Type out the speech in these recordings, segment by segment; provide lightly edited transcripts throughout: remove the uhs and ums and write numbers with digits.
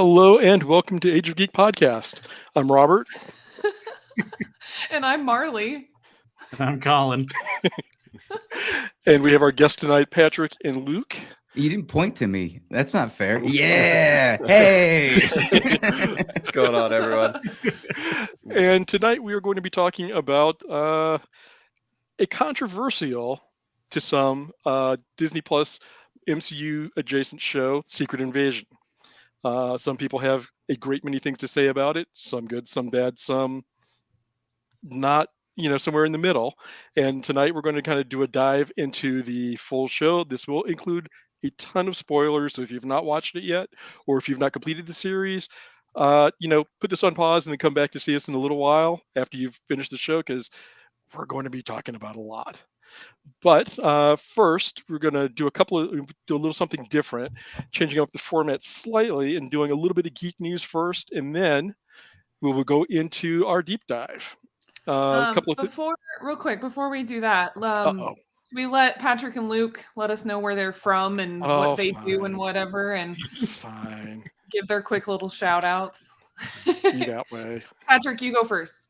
Hello and welcome to Age of Geek podcast. I'm Robert. And I'm Marlee. And I'm Collin. And we have our guests tonight, Patrick and Luke. You didn't point to me. That's not fair. Yeah. Hey. What's going on, everyone? And tonight we are going to be talking about a controversial, to some, Disney Plus MCU adjacent show, Secret Invasion. Some people have a great many things to say about it. Some good, some bad, some not, somewhere in the middle. And tonight we're going to kind of do a dive into the full show. This will include a ton of spoilers. So if you've not watched it yet, or if you've not completed the series, put this on pause and then come back to see us in a little while after you've finished the show, because we're going to be talking about a lot. But first, we're going to do a little something different, changing up the format slightly and doing a little bit of geek news first, and then we will go into our deep dive. Real quick, before we do that, we let Patrick and Luke let us know where they're from and what they do and whatever, and fine. Give their quick little shout outs. That way. Patrick, you go first.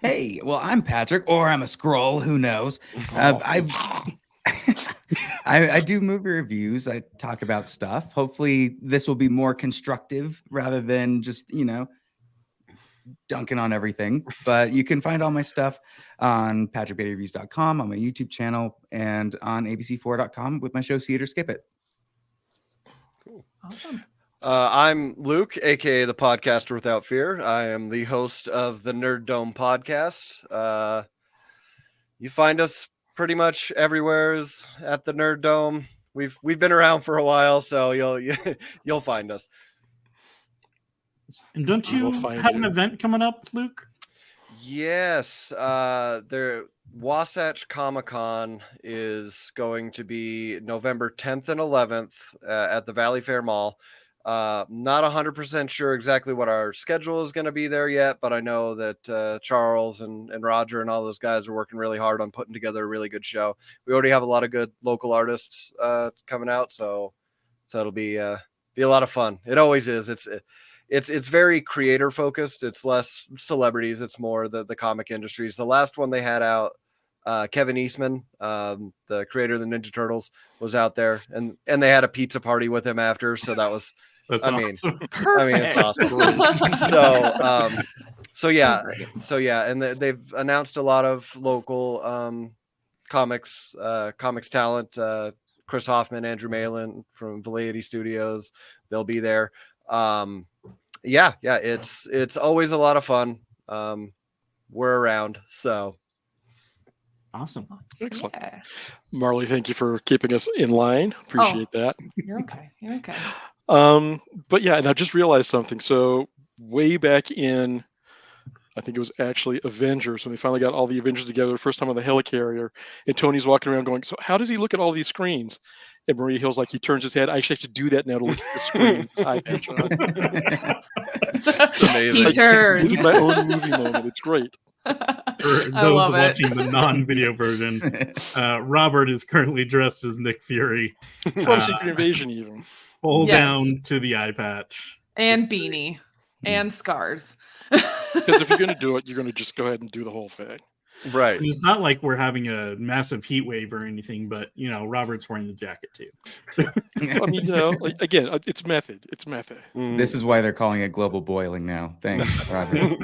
Hey, well, I'm Patrick, or I'm a scroll. Who knows? I do movie reviews. I talk about stuff. Hopefully, this will be more constructive rather than just dunking on everything. But you can find all my stuff on patrickbeattyreviews.com, on my YouTube channel, and on abc4.com with my show See It or Skip It. Cool. Awesome. I'm Luke, aka the Podcaster Without Fear. I am the host of the Nerd Dome podcast. You find us pretty much everywhere at the Nerd Dome. We've been around for a while, so you'll find us. And don't you have an event coming up, Luke? Yes, Wasatch Comic-Con is going to be November 10th and 11th at the Valley Fair Mall. Not 100% sure exactly what our schedule is going to be there yet, but I know that Charles and Roger and all those guys are working really hard on putting together a really good show. We already have a lot of good local artists coming out, so it'll be a lot of fun. It always is. It's very creator focused. It's less celebrities. It's more the comic industries. The last one they had out, Kevin Eastman, the creator of the Ninja Turtles, was out there, and they had a pizza party with him after. So that was, awesome. It's awesome. So yeah, and they've announced a lot of local comics talent. Chris Hoffman, Andrew Malin from Velleity Studios, they'll be there. It's always a lot of fun. We're around, so awesome. Excellent. Yeah. Marlee, thank you for keeping us in line. Appreciate that. You're okay. But yeah, and I just realized something. So way back in, I think it was actually Avengers, when they finally got all the Avengers together the first time on the helicarrier, and Tony's walking around going, so how does he look at all these screens? And Maria Hill's like, he turns his head. I actually have to do that now to look at the screen. It's amazing. He turns. This is my own movie moment. It's great. For those watching the non-video version, Robert is currently dressed as Nick Fury. From Secret Invasion, even. Full down to the eye patch. And beanie. And scars. Because if you're going to do it, you're going to just go ahead and do the whole thing. Right. It's not like we're having a massive heat wave or anything, but, Robert's wearing the jacket too. I mean, again, it's method. It's method. This is why they're calling it global boiling now. Thanks, Robert.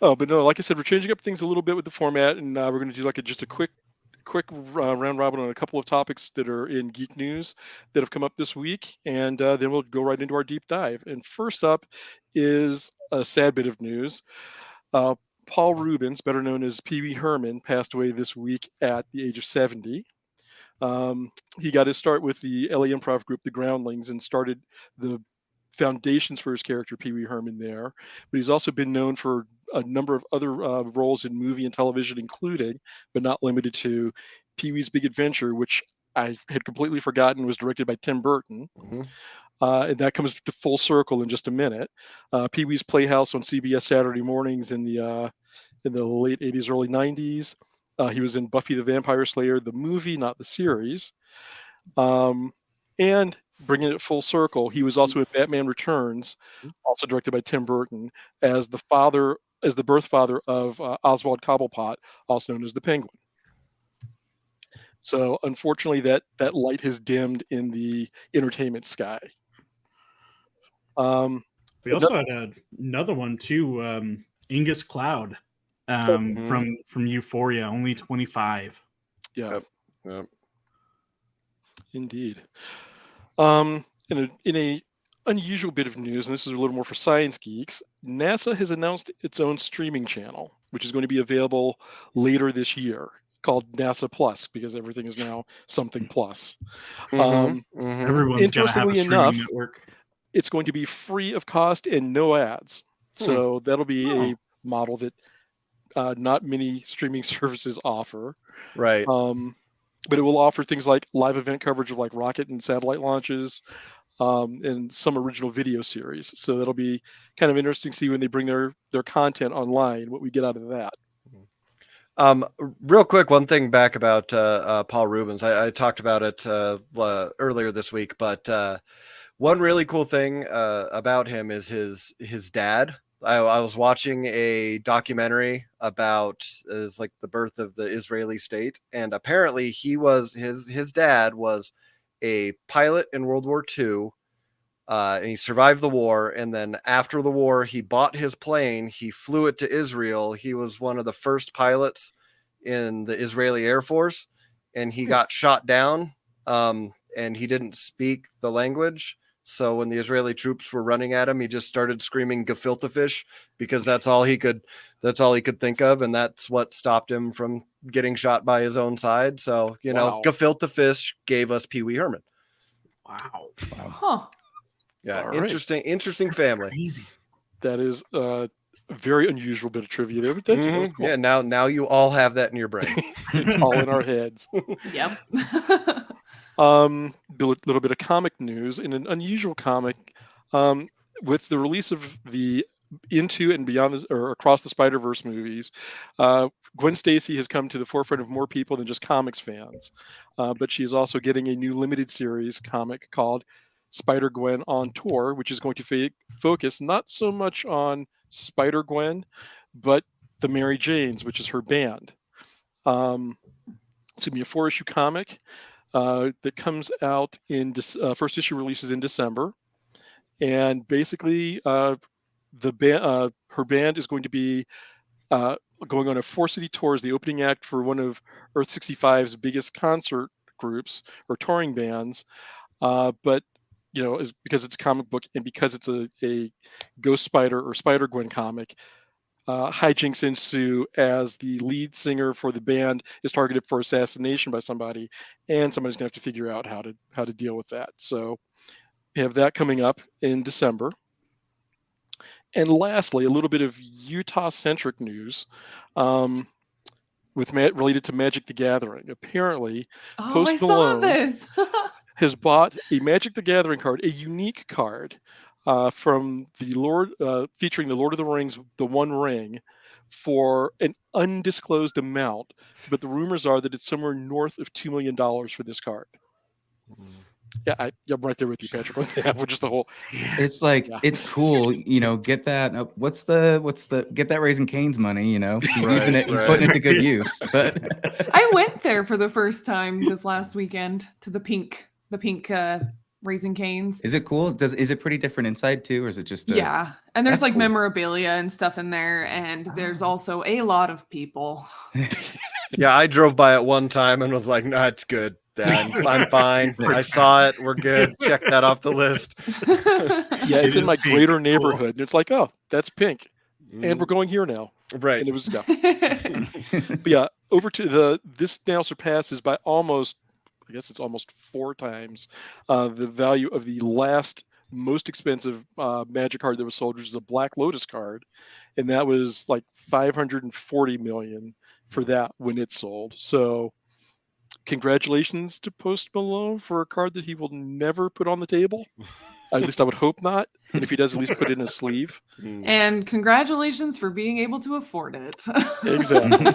But no, like I said, we're changing up things a little bit with the format, and we're going to do just a quick round robin on a couple of topics that are in geek news that have come up this week, and then we'll go right into our deep dive. And first up is a sad bit of news. Paul Reubens, better known as Pee Wee Herman, passed away this week at the age of 70. He got his start with the LA Improv group, the Groundlings, and started the foundations for his character, Pee Wee Herman, there. But he's also been known for a number of other roles in movie and television, including, but not limited to, Pee Wee's Big Adventure, which I had completely forgotten was directed by Tim Burton. Mm-hmm. And that comes to full circle in just a minute. Pee Wee's Playhouse on CBS Saturday mornings in the late 80s, early 90s. He was in Buffy the Vampire Slayer, the movie, not the series. And bringing it full circle, he was also in Batman Returns, also directed by Tim Burton, as the birth father of Oswald Cobblepot, also known as the Penguin. So unfortunately, that light has dimmed in the entertainment sky. We also had another one too, Angus Cloud from Euphoria, only 25. Yeah, Yep. Indeed. In a unusual bit of news, and this is a little more for science geeks, NASA has announced its own streaming channel, which is going to be available later this year, called NASA Plus, because everything is now something plus. Everyone's got to have a streaming network. It's going to be free of cost and no ads. So that'll be a model that not many streaming services offer. Right. But it will offer things like live event coverage of like rocket and satellite launches, and some original video series. So that'll be kind of interesting to see when they bring their content online, what we get out of that. Real quick, one thing back about Paul Rubens. I talked about it earlier this week, but one really cool thing about him is his dad. I was watching a documentary about like the birth of the Israeli state, and apparently his dad was a pilot in World War II. And he survived the war, and then after the war, he bought his plane. He flew it to Israel. He was one of the first pilots in the Israeli Air Force, and he got shot down. And he didn't speak the language. So when the Israeli troops were running at him, he just started screaming "gefilte fish" because that's all he could think of, and that's what stopped him from getting shot by his own side. So gefilte fish gave us Pee Wee Herman. Wow. Huh. Yeah, All interesting family. Crazy. That is a very unusual bit of trivia there, but thank you. That was cool. Yeah, now you all have that in your brain. It's all in our heads. Yep. A little bit of comic news. In an unusual comic, with the release of the Into and Beyond or Across the Spider-Verse movies, Gwen Stacy has come to the forefront of more people than just comics fans. But she is also getting a new limited series comic called Spider-Gwen on Tour, which is going to focus not so much on Spider-Gwen, but the Mary Janes, which is her band. It's going to be a 4-issue comic that comes out in first issue releases in December, and basically her band is going to be going on a 4-city tour as the opening act for one of Earth 65's biggest concert groups or touring bands, but because it's a comic book and because it's a Ghost Spider or Spider-Gwen comic, hijinks ensue as the lead singer for the band is targeted for assassination by somebody, and somebody's gonna have to figure out how to deal with that. So we have that coming up in December. And lastly, a little bit of Utah-centric news related to Magic the Gathering. Apparently, Post Malone has bought a Magic the Gathering card, a unique card from the featuring the Lord of the Rings, the One Ring, for an undisclosed amount. But the rumors are that it's somewhere north of $2 million for this card. Yeah, I'm right there with you, Patrick. We're just the whole. It's like it's cool, Get that. What's the get that Raising Cane's money? He's using it. He's putting it to good use. But I went there for the first time this last weekend to the pink Raising Cane's. Is it cool? Is it pretty different inside too, or is it just? Yeah, and there's like cool. Memorabilia and stuff in there, and there's also a lot of people. Yeah, I drove by it one time and was like, "No, it's good. I'm fine. I saw it. We're good. Check that off the list." Yeah, it's in my greater neighborhood, and it's like, oh, that's pink, and we're going here now. Right. And it was but yeah, over to this now surpasses by almost, I guess it's almost 4 times the value of the last most expensive Magic card that was sold, which is a Black Lotus card, and that was like $540 million for that when it sold. So congratulations to Post Malone for a card that he will never put on the table. At least I would hope not. And if he does, at least put it in a sleeve. And congratulations for being able to afford it. Exactly.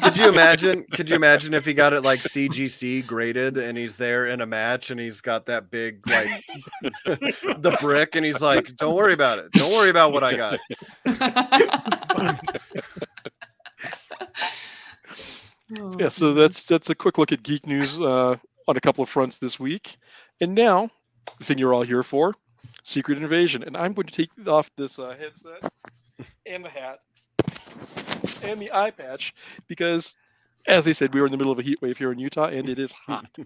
Could you imagine if he got it like CGC graded and he's there in a match and he's got that big like the brick and he's like, don't worry about it. Don't worry about what I got. It's fine. Yeah, so that's a quick look at geek news on a couple of fronts this week. And now, the thing you're all here for, Secret Invasion. And I'm going to take off this headset and the hat and the eye patch because, as they said, we were in the middle of a heat wave here in Utah, and it is hot.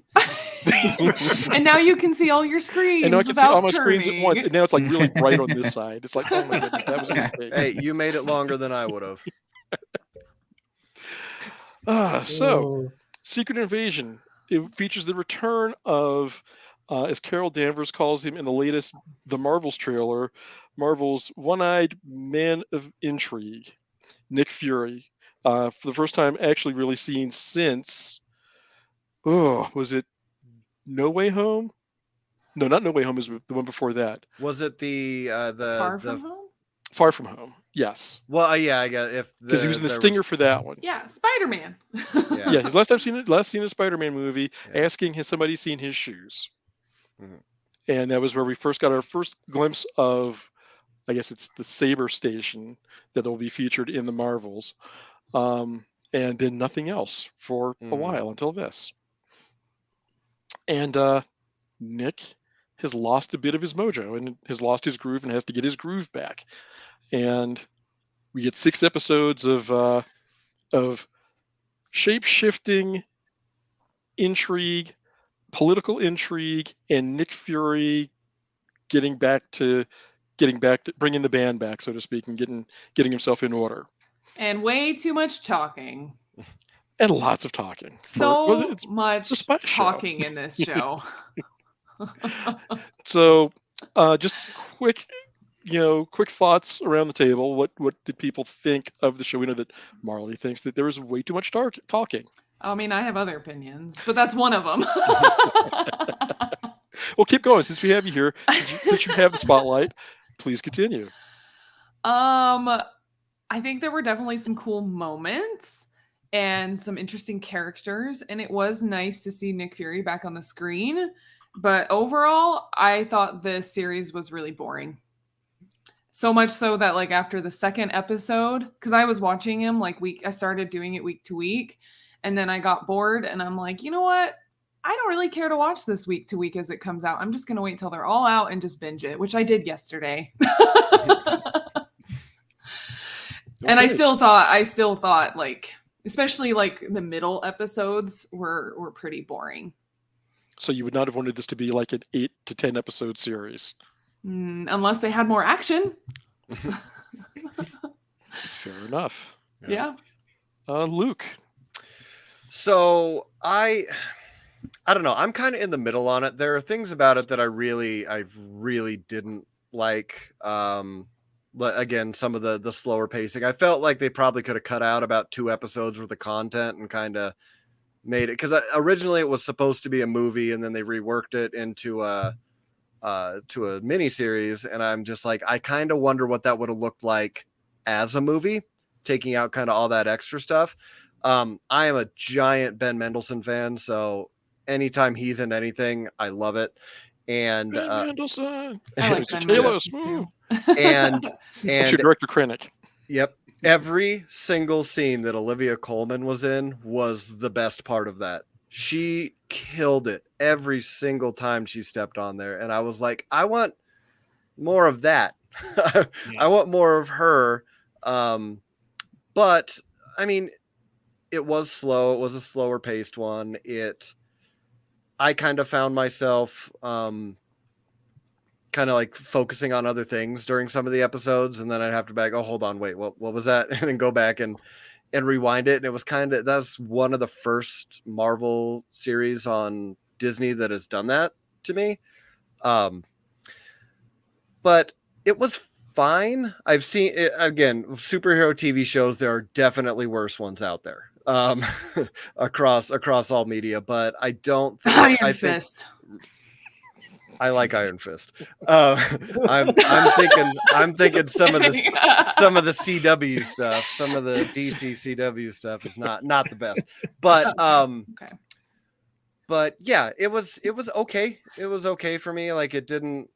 And now you can see all your screens. And now I can see all my turning. screens at once. And now it's like really bright on this side. It's like, oh my goodness, that was a mistake. Hey, you made it longer than I would have. So, Secret Invasion. It features the return of, as Carol Danvers calls him in the latest The Marvels trailer, Marvel's one-eyed man of intrigue, Nick Fury. For the first time actually really seen since, was it No Way Home? No, not No Way Home, is the one before that. Was it the Far From Home? Far From Home, yes. Well, yeah, I guess if Because he was in the Stinger for that one. Yeah, Spider-Man. Yeah, his last seen a Spider-Man movie, asking has somebody seen his shoes? Mhm. And that was where we first got our first glimpse of, I guess it's the Saber Station that will be featured in the Marvels. And then nothing else for a while until this. And Nick has lost a bit of his mojo and has lost his groove and has to get his groove back. And we get 6 episodes of shape-shifting intrigue, political intrigue, and Nick Fury getting back to bringing the band back, so to speak, and getting himself in order. And way too much talking. And lots of talking. So much talking in this show. So, just quick thoughts around the table. What did people think of the show? We know that Marlee thinks that there was way too much talking. I mean, I have other opinions, but that's one of them. Well, keep going since we have you here. Since you have the spotlight, please continue. I think there were definitely some cool moments and some interesting characters, and it was nice to see Nick Fury back on the screen. But overall, I thought this series was really boring. So much so that like after the second episode, because I was watching him I started doing it week to week, and then I got bored and I'm like, you know what? I don't really care to watch this week to week as it comes out. I'm just going to wait until they're all out and just binge it, which I did yesterday. And I still thought like, especially like the middle episodes were pretty boring. So you would not have wanted this to be like an 8 to 10 episode series. Unless they had more action. Fair enough. Yeah. Luke. So I don't know. I'm kind of in the middle on it. There are things about it that I really didn't like. Again, some of the slower pacing. I felt like they probably could have cut out about 2 episodes worth of content and kind of made it, because originally it was supposed to be a movie and then they reworked it into a mini series, and I'm just like, I kind of wonder what that would have looked like as a movie, taking out kind of all that extra stuff. I am a giant Ben Mendelsohn fan, so anytime he's in anything, I love it. And Ben Mendelsohn, I like Ben Taylor Mendelsohn Smooth, and your director Krennic. Yep. Every single scene that Olivia Colman was in was the best part of that. She killed it every single time she stepped on there. And I was like, I want more of that. I want more of her. But I mean, it was slow. It was a slower paced one. I kind of found myself, kind of like focusing on other things during some of the episodes, and then I'd have to back, oh, hold on, wait, what was that? And then go back and rewind it. And it was that's one of the first Marvel series on Disney that has done that to me. But it was fine. I've seen it, again, superhero TV shows. There are definitely worse ones out there, across all media, but I don't think, Iron Fist. I like Iron Fist. I'm thinking some of the CW stuff, some of the DC CW stuff is not the best. But Okay. but yeah, it was okay. It was okay for me. Like, it didn't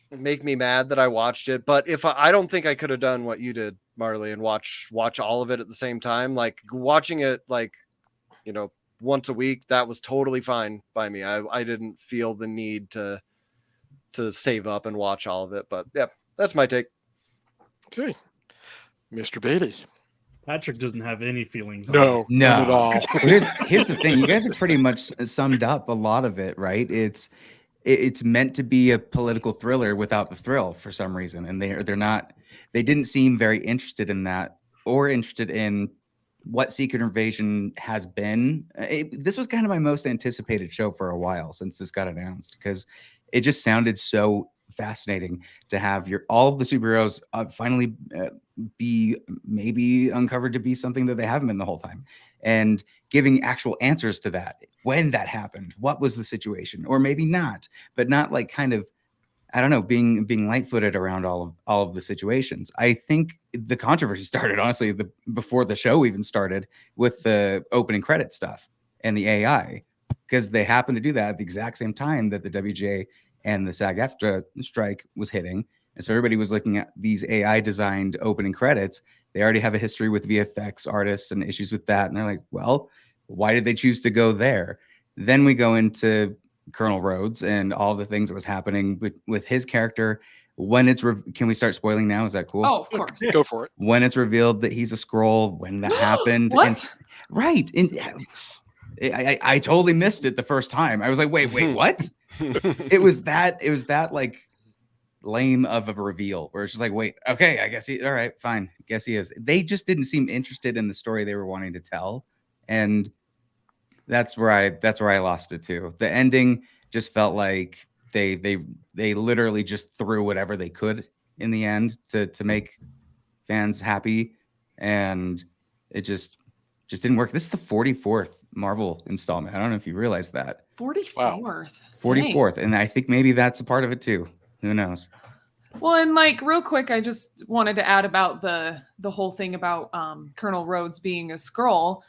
make me mad that I watched it. But if I don't think I could have done what you did, Marlee, and watch all of it at the same time. Like, watching it, like, you know, once a week, that was totally fine by me. I didn't feel the need to save up and watch all of it. But yeah, that's my take. Okay. Mr. Beatty. Patrick doesn't have any feelings. No, on this. none at all. Here's the thing. You guys have pretty much summed up a lot of it, right? It's meant to be a political thriller without the thrill for some reason, and they didn't seem very interested in that or interested in what Secret Invasion has been. This was kind of my most anticipated show for a while since this got announced, because it just sounded so fascinating to have all of the superheroes finally be maybe uncovered to be something that they haven't been the whole time, and giving actual answers to that. When that happened, what was the situation, or maybe not, but not like kind of, I don't know, being light-footed around all of the situations. I think the controversy started, honestly, before the show even started, with the opening credit stuff and the AI, because they happened to do that at the exact same time that the WGA and the SAG-AFTRA strike was hitting. And so everybody was looking at these AI-designed opening credits. They already have a history with VFX artists and issues with that. And they're like, well, why did they choose to go there? Then we go into Colonel Rhodes and all the things that was happening with his character. When it's can we start spoiling now? Is that cool? Oh, of course. Go for it. When it's revealed that he's a Skrull, when that happened. What? Right. And I totally missed it the first time. I was like, wait, what? It was that like lame of a reveal where it's just like, wait, okay, I guess all right, fine. Guess he is. They just didn't seem interested in the story they were wanting to tell. And that's where I lost it too. The ending just felt like they literally just threw whatever they could in the end to make fans happy, and it just didn't work. This is the 44th Marvel installment. I don't know if you realize that. 44th. 44th, and I think maybe that's a part of it too. Who knows? Well, and like real quick, I just wanted to add about the whole thing about Colonel Rhodes being a Skrull.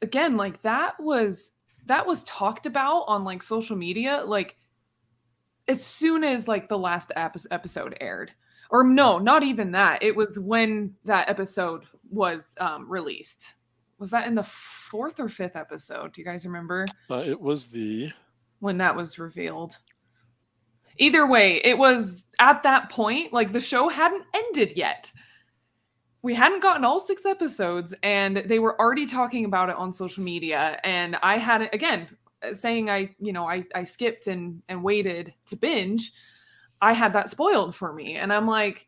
Again, like that was talked about on like social media, like as soon as like the last episode aired, or no, not even that. It was when that episode was released. Was that in the 4th or 5th episode? Do you guys remember? It was when that was revealed. Either way, it was at that point, like the show hadn't ended yet. We hadn't gotten all 6 episodes, and they were already talking about it on social media. And I had it again saying I skipped and waited to binge. I had that spoiled for me, and I'm like,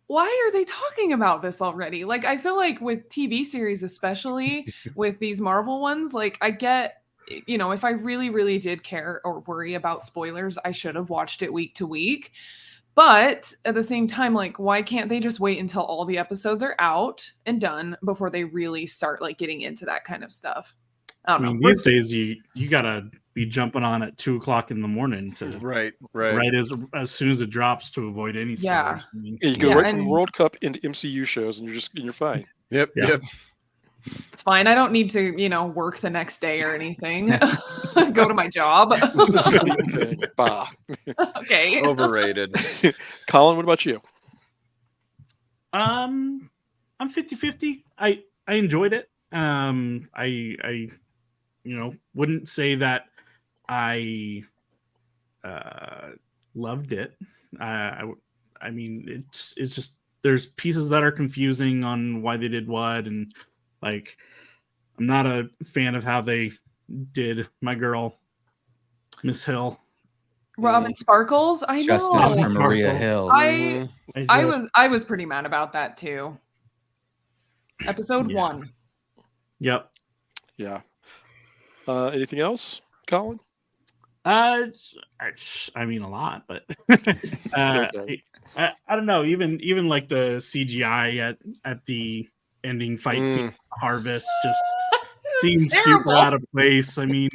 why are they talking about this already? Like, I feel like with TV series, especially with these Marvel ones, like I get, if I really, really did care or worry about spoilers, I should have watched it week to week. But at the same time, like, why can't they just wait until all the episodes are out and done before they really start like getting into that kind of stuff? I don't know. These days you gotta be jumping on at 2:00 in the morning to right as soon as it drops to avoid any spoilers. Yeah. You go right from World Cup into MCU shows, and you're fine. Yep. It's fine. I don't need to, work the next day or anything. Go to my job. Bah. Okay. Overrated. Collin, what about you? I'm 50-50. I enjoyed it. I wouldn't say that I loved it. I mean, it's just there's pieces that are confusing on why they did what, and like I'm not a fan of how they did my girl Miss Hill. Robin Sparkles. I know. Justice for Maria Hill. I was pretty mad about that too. Episode 1. Yep. Yeah. Anything else, Collin? I mean a lot, but Okay. I don't know. Even like the CGI at the ending fight scene, Harvest just seems terrible. super out of place. I mean,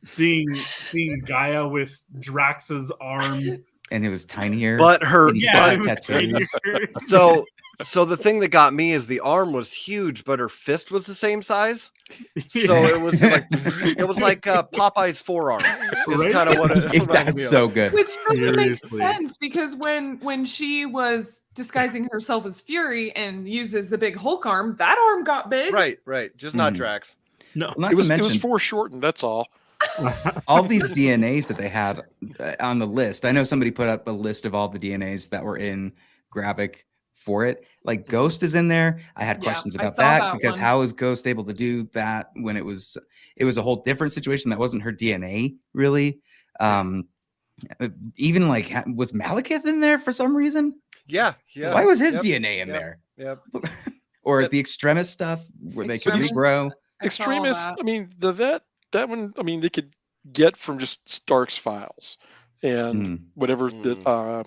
seeing Gaia with Drax's arm. And it was tinier. But her and he still Yeah, had it was tattoos. tinier. So the thing that got me is the arm was huge, but her fist was the same size. So it was like Popeye's forearm. Is Right? kind of what it reminded me That's of. so good. Which doesn't make Seriously. sense because when she was disguising herself as Fury and uses the big Hulk arm, that arm got big. Right. Just not Mhm. Drax. No. Not It was to mention, foreshortened. That's all. all these DNAs that they had on the list. I know somebody put up a list of all the DNAs that were in Gravik for it. Like Ghost is in there. I had Yeah, questions I about saw that that because one. how is Ghost able to do that when it was a whole different situation that wasn't her DNA really? Even like was Malekith in there for some reason? Yeah. Why was his Yep, DNA in yep, there? Yep. Or Yep. the Extremis stuff where they could Extremis. regrow. I saw all Extremis. that. I mean, that one. I mean, they could get from just Stark's files and Mm. whatever Mm. that.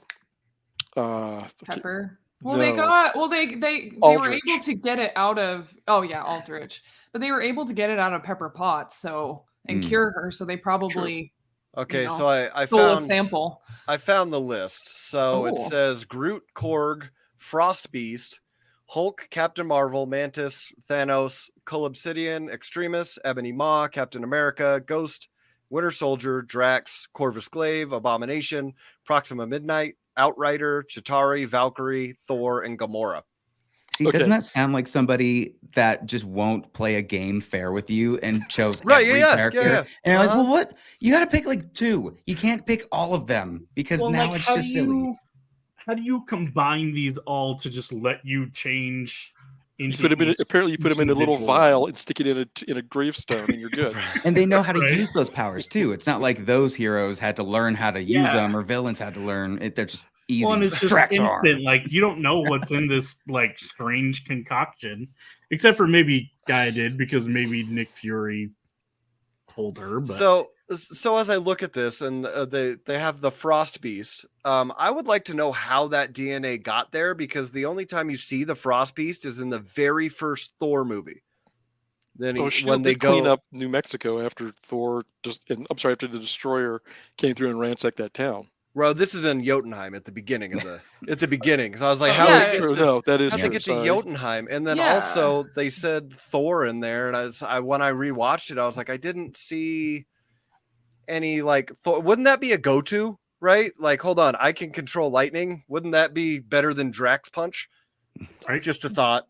Pepper. Well, no. they were Aldrich. able to get it out of Aldrich, but they were able to get it out of Pepper Potts, and Mm. cure her. So they probably Okay, know, so I stole a found sample. I found the list. So it Oh. says Groot, Korg, Frost Beast, Hulk, Captain Marvel, Mantis, Thanos, Cull Obsidian, Extremis, Ebony Maw, Captain America, Ghost, Winter Soldier, Drax, Corvus Glaive, Abomination, Proxima Midnight, Outrider, Chitauri, Valkyrie, Thor, and Gamora. See, Okay. doesn't that sound like somebody that just won't play a game fair with you and chose Right, every yeah, character? yeah. And you're like, Uh-huh. well, what? You got to pick like 2. You can't pick all of them because Well, now like, it's just silly. How do you combine these all to just let you change You into put them in. each- Apparently, you put each them in a little individual vial one? and stick it in a gravestone, and you're good. And they know how to Right. use those powers too. It's not like those heroes had to learn how to use Yeah. them or villains had to learn it. They're just easy. Well, and it's just Drax arm. instant. Like, you don't know what's in this like strange concoction, except for maybe Gaia did because maybe Nick Fury told her. But So as I look at this, and they have the Frost Beast, I would like to know how that DNA got there, because the only time you see the Frost Beast is in the very first Thor movie. Then Shield when they did clean go up New Mexico after Thor after the Destroyer came through and ransacked that town. Well, this is in Jotunheim at the beginning of the beginning. So I was like, Oh, how yeah. they get true. to, No, that is how'd they true. get to Sorry. Jotunheim? And then Yeah. also they said Thor in there, and when I rewatched it, I was like, I didn't see any like Thor. Wouldn't that be a go-to, right? Like, hold on, I can control lightning. Wouldn't that be better than Drax Punch? right? Just a thought.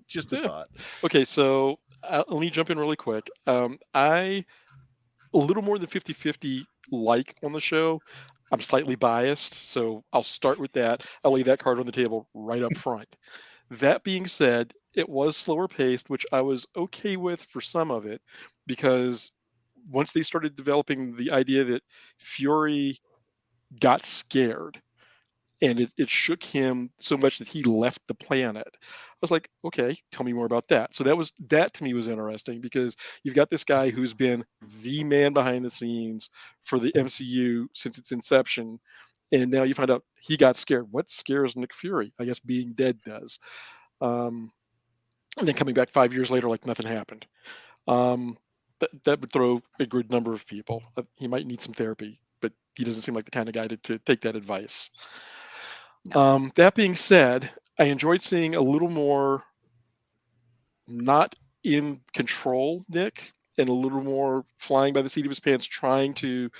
Just a Yeah. thought. Okay, so let me jump in really quick. I a little more than 50-50 like on the show. I'm slightly biased, so I'll start with that. I'll lay that card on the table right up front. That being said, it was slower paced, which I was okay with for some of it, because once they started developing the idea that Fury got scared and it shook him so much that he left the planet. I was like, okay, tell me more about that. So that to me was interesting, because you've got this guy who's been the man behind the scenes for the MCU since its inception, and now you find out he got scared. What scares Nick Fury? I guess being dead does. And then coming back 5 years later like nothing happened. That would throw a good number of people. He might need some therapy, but he doesn't seem like the kind of guy to take that advice. No. That being said, I enjoyed seeing a little more not in control Nick, and a little more flying by the seat of his pants, trying to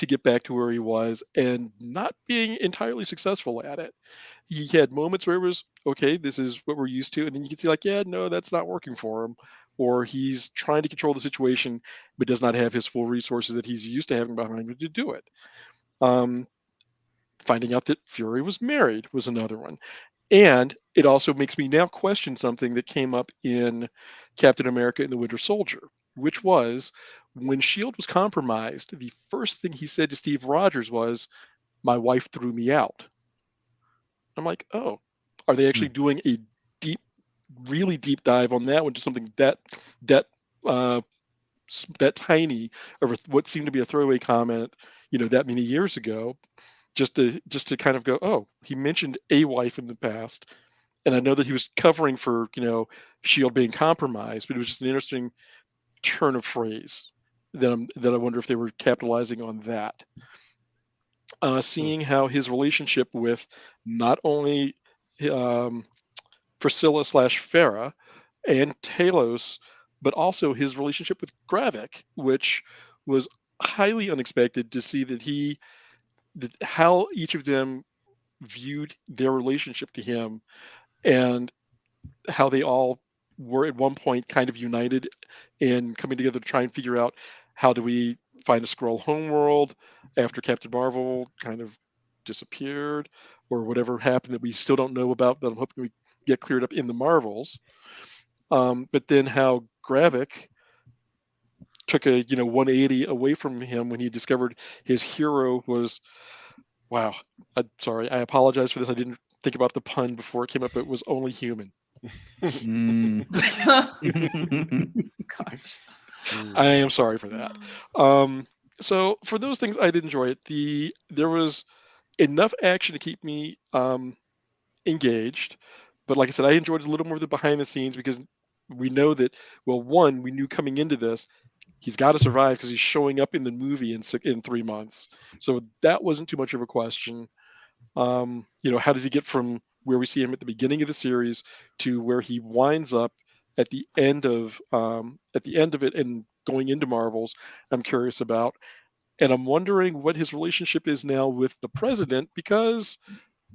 get back to where he was and not being entirely successful at it. He had moments where it was okay, this is what we're used to, and then you can see like, yeah, no, that's not working for him, or he's trying to control the situation but does not have his full resources that he's used to having behind him to do it. Finding out that Fury was married was another one. And it also makes me now question something that came up in Captain America and the Winter Soldier, which was when S.H.I.E.L.D. was compromised, the first thing he said to Steve Rogers was, "My wife threw me out." I'm like, oh, are they actually doing a deep, really deep dive on that one to something that uh, that tiny of what seemed to be a throwaway comment, that many years ago, just to kind of go, oh, he mentioned a wife in the past, and I know that he was covering for Shield being compromised, but it was just an interesting turn of phrase. that I wonder if they were capitalizing on that. Seeing how his relationship with not only um, Priscilla slash Farah and Talos, but also his relationship with Gravik, which was highly unexpected to see that how each of them viewed their relationship to him, and how they all were at one point kind of united in coming together to try and figure out how do we find a Skrull homeworld after Captain Marvel kind of disappeared, or whatever happened that we still don't know about, but I'm hoping we get cleared up in the Marvels. But then how Gravik took a 180 away from him when he discovered his hero was, wow, I'm sorry, I apologize for this, I didn't think about the pun before it came up, but it was only human. Mm. Gosh. I am sorry for that. So for those things, I did enjoy it. There was enough action to keep me engaged, but like I said, I enjoyed a little more of the behind the scenes, because we know that, well, one, we knew coming into this he's got to survive because he's showing up in the movie in 3 months, so that wasn't too much of a question. How does he get from where we see him at the beginning of the series to where he winds up at the end of it and going into Marvels? I'm curious about, and I'm wondering what his relationship is now with the president, because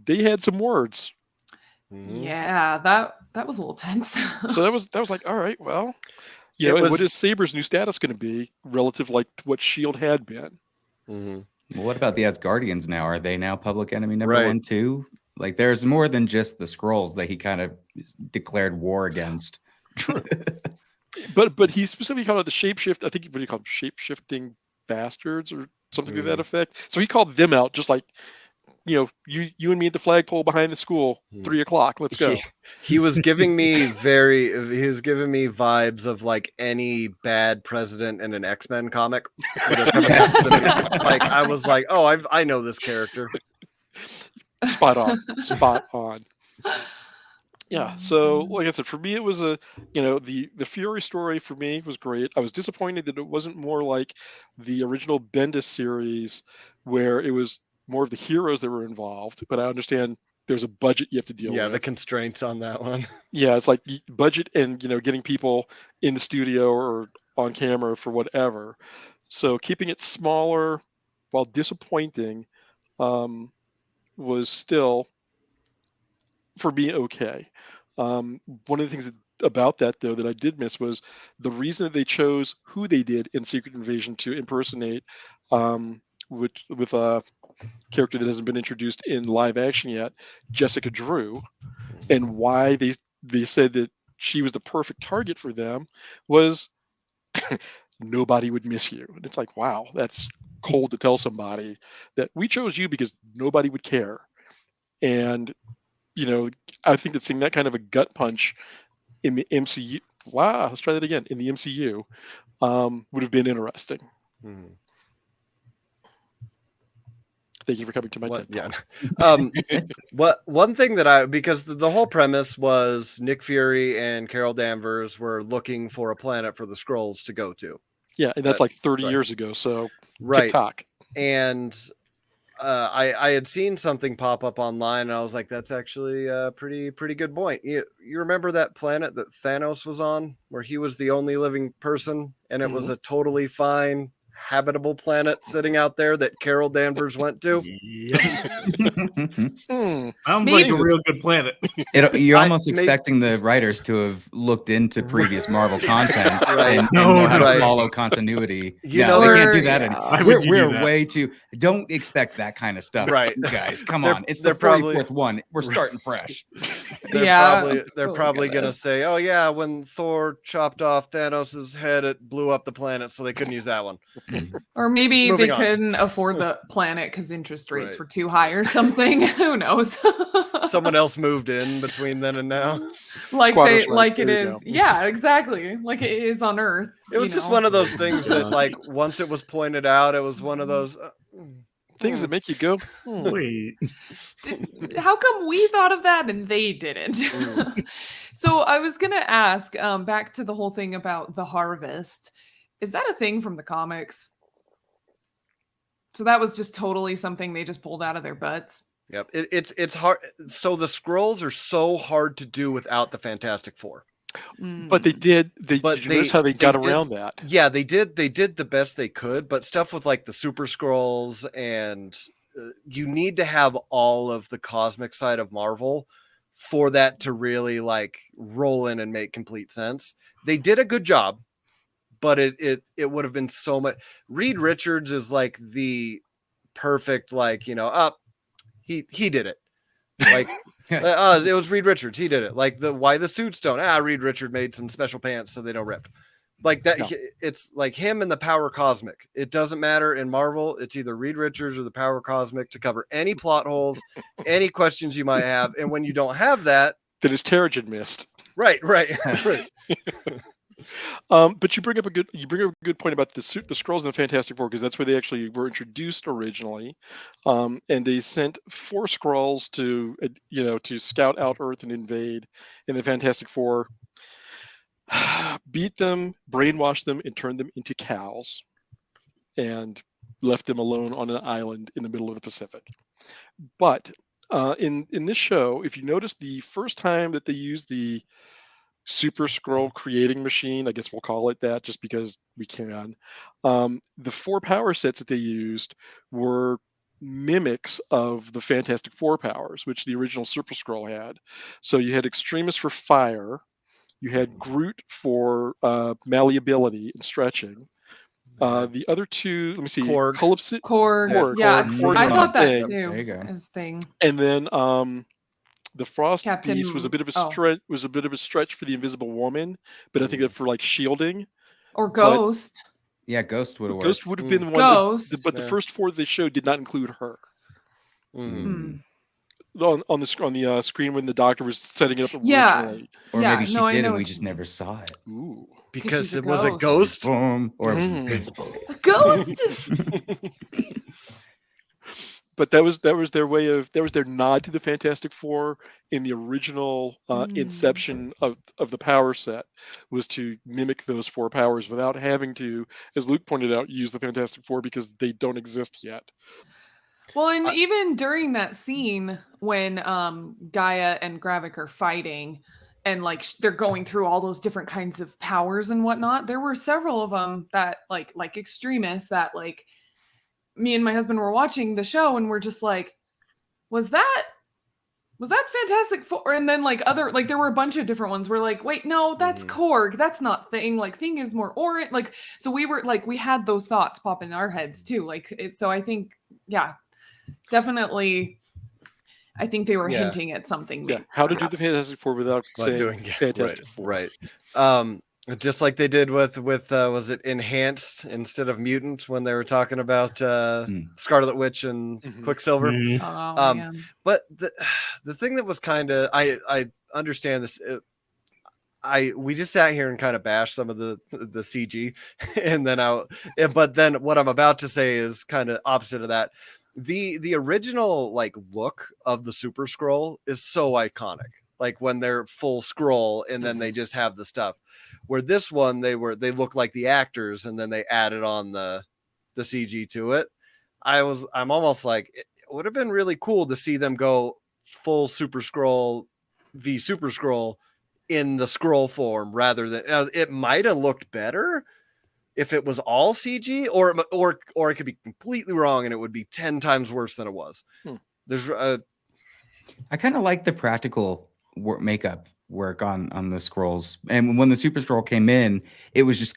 they had some words. Yeah, that was a little tense. So that was like, all right, well, It and what was- is Saber's new status going to be relative, like to what Shield had been? Well, what about the Asgardians now? Are they now public enemy number Right. 1 too? Like, there's more than just the Skrulls that he kind of declared war against. True. But he specifically called it the shapeshift. I think what do you call them? Shape-shifting bastards or something to that effect. So he called them out, just like, you and me at the flagpole behind the school, 3:00. Let's go. He was giving me vibes of like any bad president in an X-Men comic. Like, I was like, oh, I know this character. Spot on. Yeah. So like I said, for me, it was the Fury story for me was great. I was disappointed that it wasn't more like the original Bendis series, where it was more of the heroes that were involved. But I understand there's a budget you have to deal Yeah, with. the constraints on that one. Yeah, it's like budget and getting people in the studio or on camera for whatever. So keeping it smaller, while disappointing, was still, for me, okay. One of the things about that, though, that I did miss was the reason that they chose who they did in Secret Invasion to impersonate, with a character that hasn't been introduced in live action yet, Jessica Drew, and why they said that she was the perfect target for them was nobody would miss you. And it's like, wow, that's cold to tell somebody that we chose you because nobody would care. And I think that seeing that kind of a gut punch in the MCU, wow, let's try that again, in the MCU, would have been interesting. Thank you for coming to my TED Talk. One thing that because the whole premise was Nick Fury and Carol Danvers were looking for a planet for the Skrulls to go to. Yeah, and that's like 30 years ago, so right. TikTok. And I had seen something pop up online, and I was like, that's actually a pretty good point. You remember that planet that Thanos was on, where he was the only living person, and it was a totally fine, habitable planet sitting out there that Carol Danvers went to? Sounds like a real good planet. You're almost expecting the writers to have looked into previous Marvel content and know how to follow continuity. They can't do that anymore. We're way too. Don't expect that kind of stuff, right, guys? Come on, it's the 44th one. We're starting fresh. They're probably gonna say, "Oh yeah, when Thor chopped off Thanos' head, it blew up the planet, so they couldn't use that one." Or maybe they couldn't afford the planet because interest rates were too high or something. Who knows? Someone else moved in between then and now. It is. Yeah, exactly. Like it is on Earth. It was just one of those things that, like, once it was pointed out, it was one of those things that make you go, wait. How come we thought of that and they didn't? So I was gonna ask, back to the whole thing about the harvest. is that a thing from the comics? So that was just totally something they just pulled out of their butts. Yep. It's hard. So the scrolls are so hard to do without the Fantastic Four. But they did. But Did you notice how they got around that? Yeah, they did. They did the best they could. But stuff with like the Super Scrolls, and you need to have all of the cosmic side of Marvel for that to really like roll in and make complete sense. They did a good job, but it would have been so much. Reed Richards is like the perfect, like, you know, he did it. Like, it was Reed Richards. He did it. Like why the suits don't. Reed Richards made some special pants so they don't rip. Like that. No. It's like him and the Power Cosmic. It doesn't matter in Marvel. It's either Reed Richards or the Power Cosmic to cover any plot holes, any questions you might have. And when you don't have that, then it's Terrigen Mist. Right. But you bring up a good point about the Skrulls and the Fantastic Four, because that's where they actually were introduced originally, and they sent 4 Skrulls to scout out Earth and invade, and the Fantastic Four beat them, brainwashed them, and turned them into cows, and left them alone on an island in the middle of the Pacific. But in this show, if you notice, the first time that they used the Super Skrull creating machine, I guess we'll call it that just because we can. The 4 power sets that they used were mimics of the Fantastic Four powers, which the original Super Skrull had. So you had Extremis for fire, you had Groot for malleability and stretching. The other 2, let me see, Korg. Korg. Yeah, Korg I thought that thing. too. There you go. As thing. And then the Frost Captain- Beast was a bit of a stretch. Was a bit of a stretch for the Invisible Woman, but I think that for like shielding or Ghost. Yeah, Ghost would have worked. Ghost would have been the one. Ghost. But the first 4 they showed did not include her. Mm. On the screen when the Doctor was setting it up Yeah. originally. Or maybe she I did know and we what just you never saw it. Ooh. Because she's a it was a ghost. ghost. Boom. Or it was Mm. invisible. A ghost. But that was their way of their nod to the Fantastic Four in the original inception of the power set, was to mimic those 4 powers without having to, as Luke pointed out, use the Fantastic Four because they don't exist yet. Well, and even during that scene when Gaia and Gravik are fighting, and like they're going through all those different kinds of powers and whatnot, there were several of them that like Extremis that like me and my husband were watching the show and we're just like, was that Fantastic Four? And then like other, like there were a bunch of different ones. We're like, wait, no, that's Korg. That's not Thing. Like Thing is more orange. Like, so we were like, we had those thoughts pop in our heads too. Like so I think, yeah, definitely. I think they were hinting at something. Yeah. How to do the Fantastic Four without saying Fantastic Four. Right. Just like they did with was it Enhanced instead of Mutant when they were talking about Scarlet Witch and Quicksilver. Oh, man. But the thing that was kind of, I understand this. We just sat here and kind of bashed some of the CG, and then but then what I'm about to say is kind of opposite of that. The original like look of the Super Skrull is so iconic. Like when they're full scroll and then they just have the stuff. Where this one they look like the actors and then they added on the CG to it. I'm almost like, it would have been really cool to see them go full Super Skrull v Super Skrull in the scroll form rather than it might have looked better if it was all CG, or it could be completely wrong and it would be 10 times worse than it was. There's I kind of like the practical makeup work on the scrolls, and when the Super Skrull came in, it was just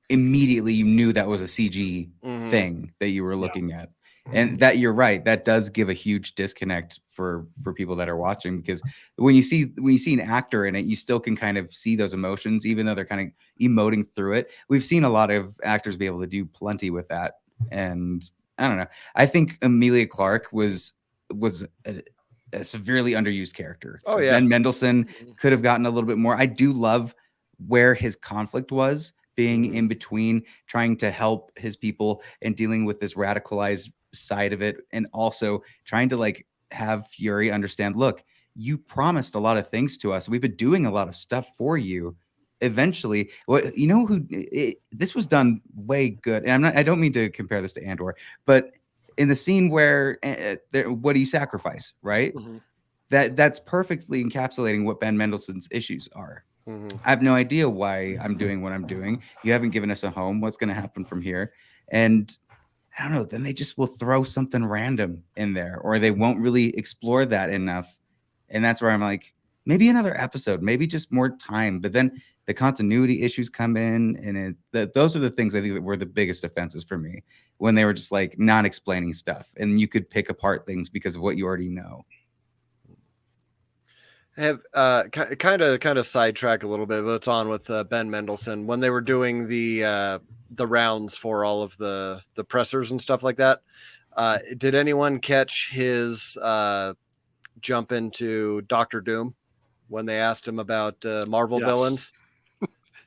immediately you knew that was a CG thing that you were looking at, and that you're right, that does give a huge disconnect for people that are watching, because when you see an actor in it, you still can kind of see those emotions even though they're kind of emoting through it. We've seen a lot of actors be able to do plenty with that, and I don't know, I think Emilia Clarke was a severely underused character. Oh yeah. Ben Mendelsohn could have gotten a little bit more. I do love where his conflict was, being in between trying to help his people and dealing with this radicalized side of it, and also trying to like have Fury understand, look, you promised a lot of things to us. We've been doing a lot of stuff for you. eventually, what you know who this was done way good, and I don't mean to compare this to Andor, but in the scene where what do you sacrifice, right? Mm-hmm. That's perfectly encapsulating what Ben Mendelsohn's issues are. Mhm. I have no idea why I'm doing what I'm doing. You haven't given us a home. What's going to happen from here? And I don't know. Then they just will throw something random in there, or they won't really explore that enough. And that's where I'm like, maybe another episode, maybe just more time. But then the continuity issues come in, and those are the things I think that were the biggest offenses for me, when they were just like not explaining stuff, and you could pick apart things because of what you already know. Have kind of sidetrack a little bit, but it's on with Ben Mendelsohn when they were doing the rounds for all of the pressers and stuff like that. Did anyone catch his jump into Doctor Doom when they asked him about Marvel Yes. villains?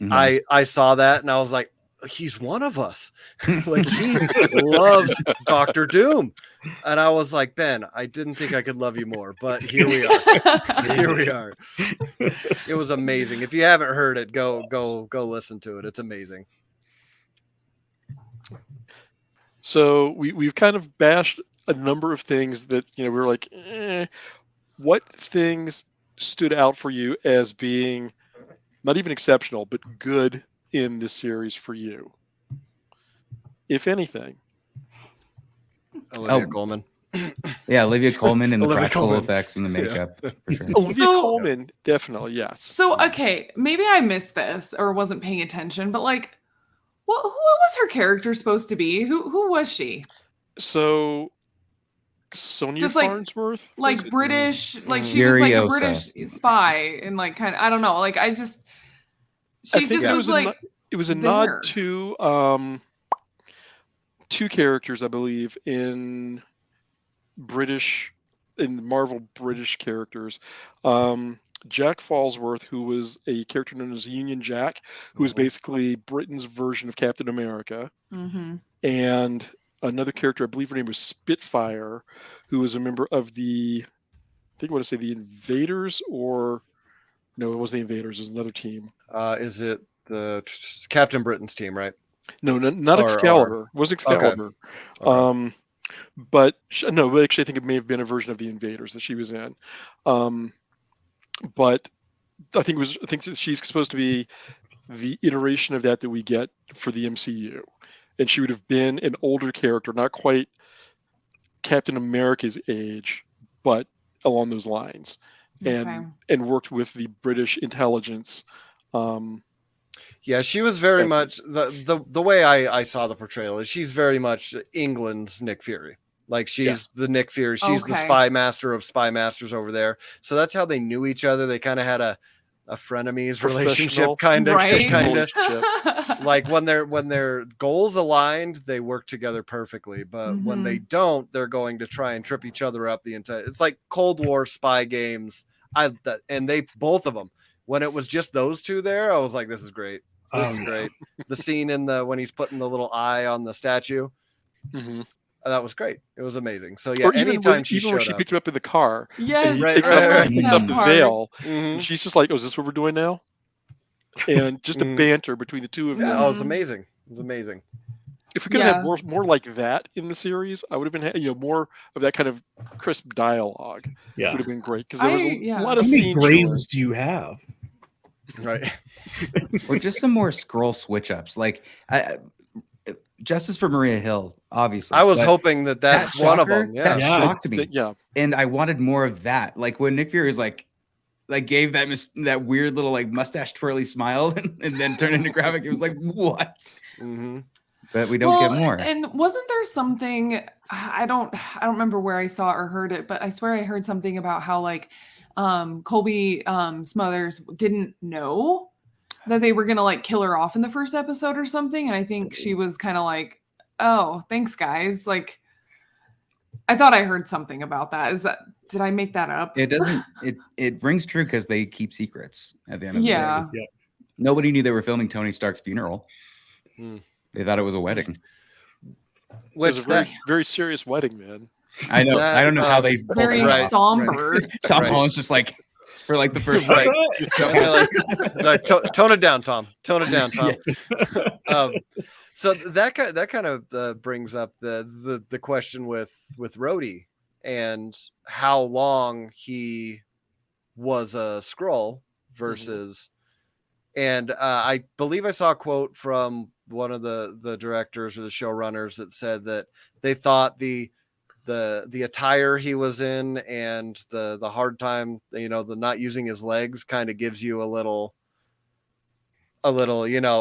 Yes. I saw that and I was like, he's one of us. Like, he loves Doctor Doom. And I was like, Ben, I didn't think I could love you more, but here we are. Here we are. It was amazing. If you haven't heard it, go listen to it. It's amazing. So we've kind of bashed a number of things that, we were like, what things stood out for you as being not even exceptional, but good in this series for you, if anything? Olivia Colman. Yeah, Olivia Colman and the Olivia practical Colman. effects and the makeup, for sure. Olivia So- Colman, definitely, yes. So, okay, maybe I missed this or wasn't paying attention, but like, what was her character supposed to be? Who was she? So Sonia Just like- Farnsworth, Like was it? British, like she was like a Furiosa. British spy, and like kind of, I don't know, like I just, I she think just it was was like, it was a there. nod to two characters, I believe, in Marvel British characters. Jack Falsworth, who was a character known as Union Jack, who was basically Britain's version of Captain America, mm-hmm. and another character, I believe her name was Spitfire, who was a member of I think I want to say the Invaders, or no, it wasn't the Invaders, it was another team. Is it the Captain Britain's team, right? No, not Or- Excalibur. It wasn't Excalibur. Okay. But actually, I think it may have been a version of the Invaders that she was in. But I think that she's supposed to be the iteration of that we get for the MCU, and she would have been an older character, not quite Captain America's age, but along those lines, and worked with the British intelligence. Yeah, she was very Yeah. much the way I saw the portrayal is she's very much England's Nick Fury. Like, she's the Nick Fury. She's the Okay. spy master of spy masters over there. So that's how they knew each other. They kind of had a frenemies relationship, Professional. kind of. Right. relationship. Like, when their goals aligned, they work together perfectly. But when they don't, they're going to try and trip each other up the entire. It's like Cold War spy games. And they both of them. When it was just those two there, I was like, this is great. This is great. The scene when he's putting the little eye on the statue, Mm-hmm. that was great. It was amazing. So yeah, Or even anytime when she she showed up, picked him up in the car, Yes, and he Right, takes right, off, right. picks that up the part. veil, Mhm. and she's just like, "Oh, is this what we're doing now?" And just the Mhm. banter between the two of them. yeah, it was Mhm. amazing. It was amazing. If we could have Yeah. had more like that in the series, I would have been, more of that kind of crisp dialogue. Yeah. Would have been great, because there was a Yeah. lot How of many scene graves do you have? Right. Or just some more scroll switch ups, like justice for Maria Hill, obviously. I was but hoping that's one of shocker, them. Yeah. that Yeah. shocked me, Yeah, and I wanted more of that. Like when Nick Fury was like gave that weird little like mustache twirly smile, and then turned into graphic. It was like, what? hmm But we don't get more. And wasn't there something, I don't remember where I saw it or heard it, but I swear I heard something about how like Colby Smothers didn't know that they were gonna like kill her off in the first episode or something, and I think she was kind of like, oh, thanks guys. Like, I thought I heard something about that. Did I make that up? It doesn't. It rings true because they keep secrets at the end of the Yeah. day. Nobody knew they were filming Tony Stark's funeral. Hmm. They thought it was a wedding. it Which was a very, very serious wedding, man. I know. That, I don't know how they pulled Very it Right, off. somber. Tom right. Holland's just like, for like the first Right. So, Tone it down, Tom. Tone it down, Tom. So that kind of brings up the question with Rhodey and how long he was a Skrull versus, and I believe I saw a quote from one of the directors or the showrunners that said that they thought the attire he was in and the hard time, the not using his legs kind of gives you a little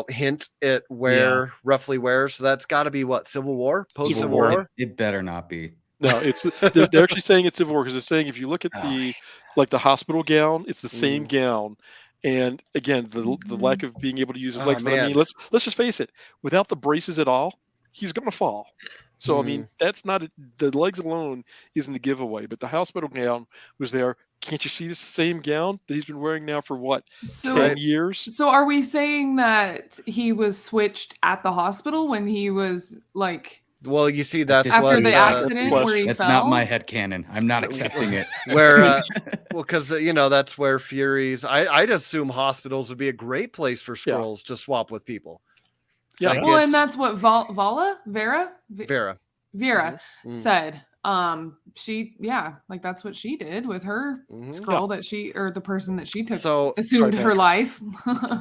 hint at roughly where. So that's got to be what, Civil War, post Civil War. It better not be. No, it's they're actually saying it's Civil War because they're saying if you look at the hospital gown, it's the same gown. And again, the lack of being able to use his legs. But I mean, let's just face it. Without the braces at all, he's going to fall. So I mean, that's not the legs alone isn't a giveaway. But the hospital gown was there. Can't you see the same gown that he's been wearing now for what, 10 years? So are we saying that he was switched at the hospital when he was like? Well, you see, that's after the accident where he That's fell? not my headcanon. I'm not accepting it. Where, because that's where Fury's. I'd assume hospitals would be a great place for Skrulls to swap with people. Yeah. Like Well, and that's what Vera said. She that's what she did with her Skrull that she, or the person that she took, assumed her life.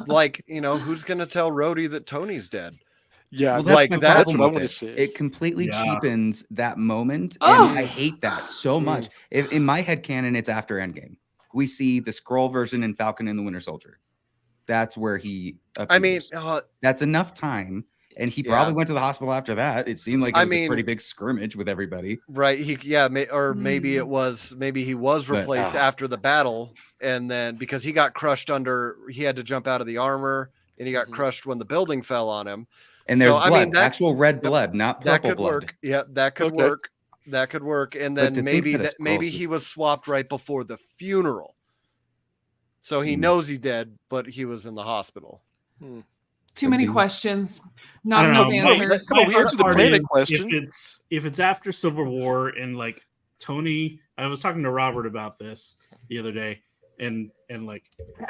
Like, who's gonna tell Rhodey that Tony's dead? Yeah, well, that's like that's what I want to see. It completely cheapens that moment, and I hate that so much. In my headcanon, it's after Endgame. We see the Skrull version in Falcon and the Winter Soldier. That's where he appears. I mean, that's enough time. And he probably went to the hospital after that. It seemed like it was a pretty big skirmish with everybody. Right. Maybe he was replaced after the battle. And then because he got crushed he had to jump out of the armor and he got crushed when the building fell on him. And there's blood, actual red blood, not purple that could blood. Work. Yeah, that could work. That could work. And then maybe he was swapped right before the funeral. So he knows he's dead, but he was in the hospital. Too many questions. Not enough answers. We answered the planet question. If it's after Civil War and like Tony, I was talking to Robert about this the other day, and like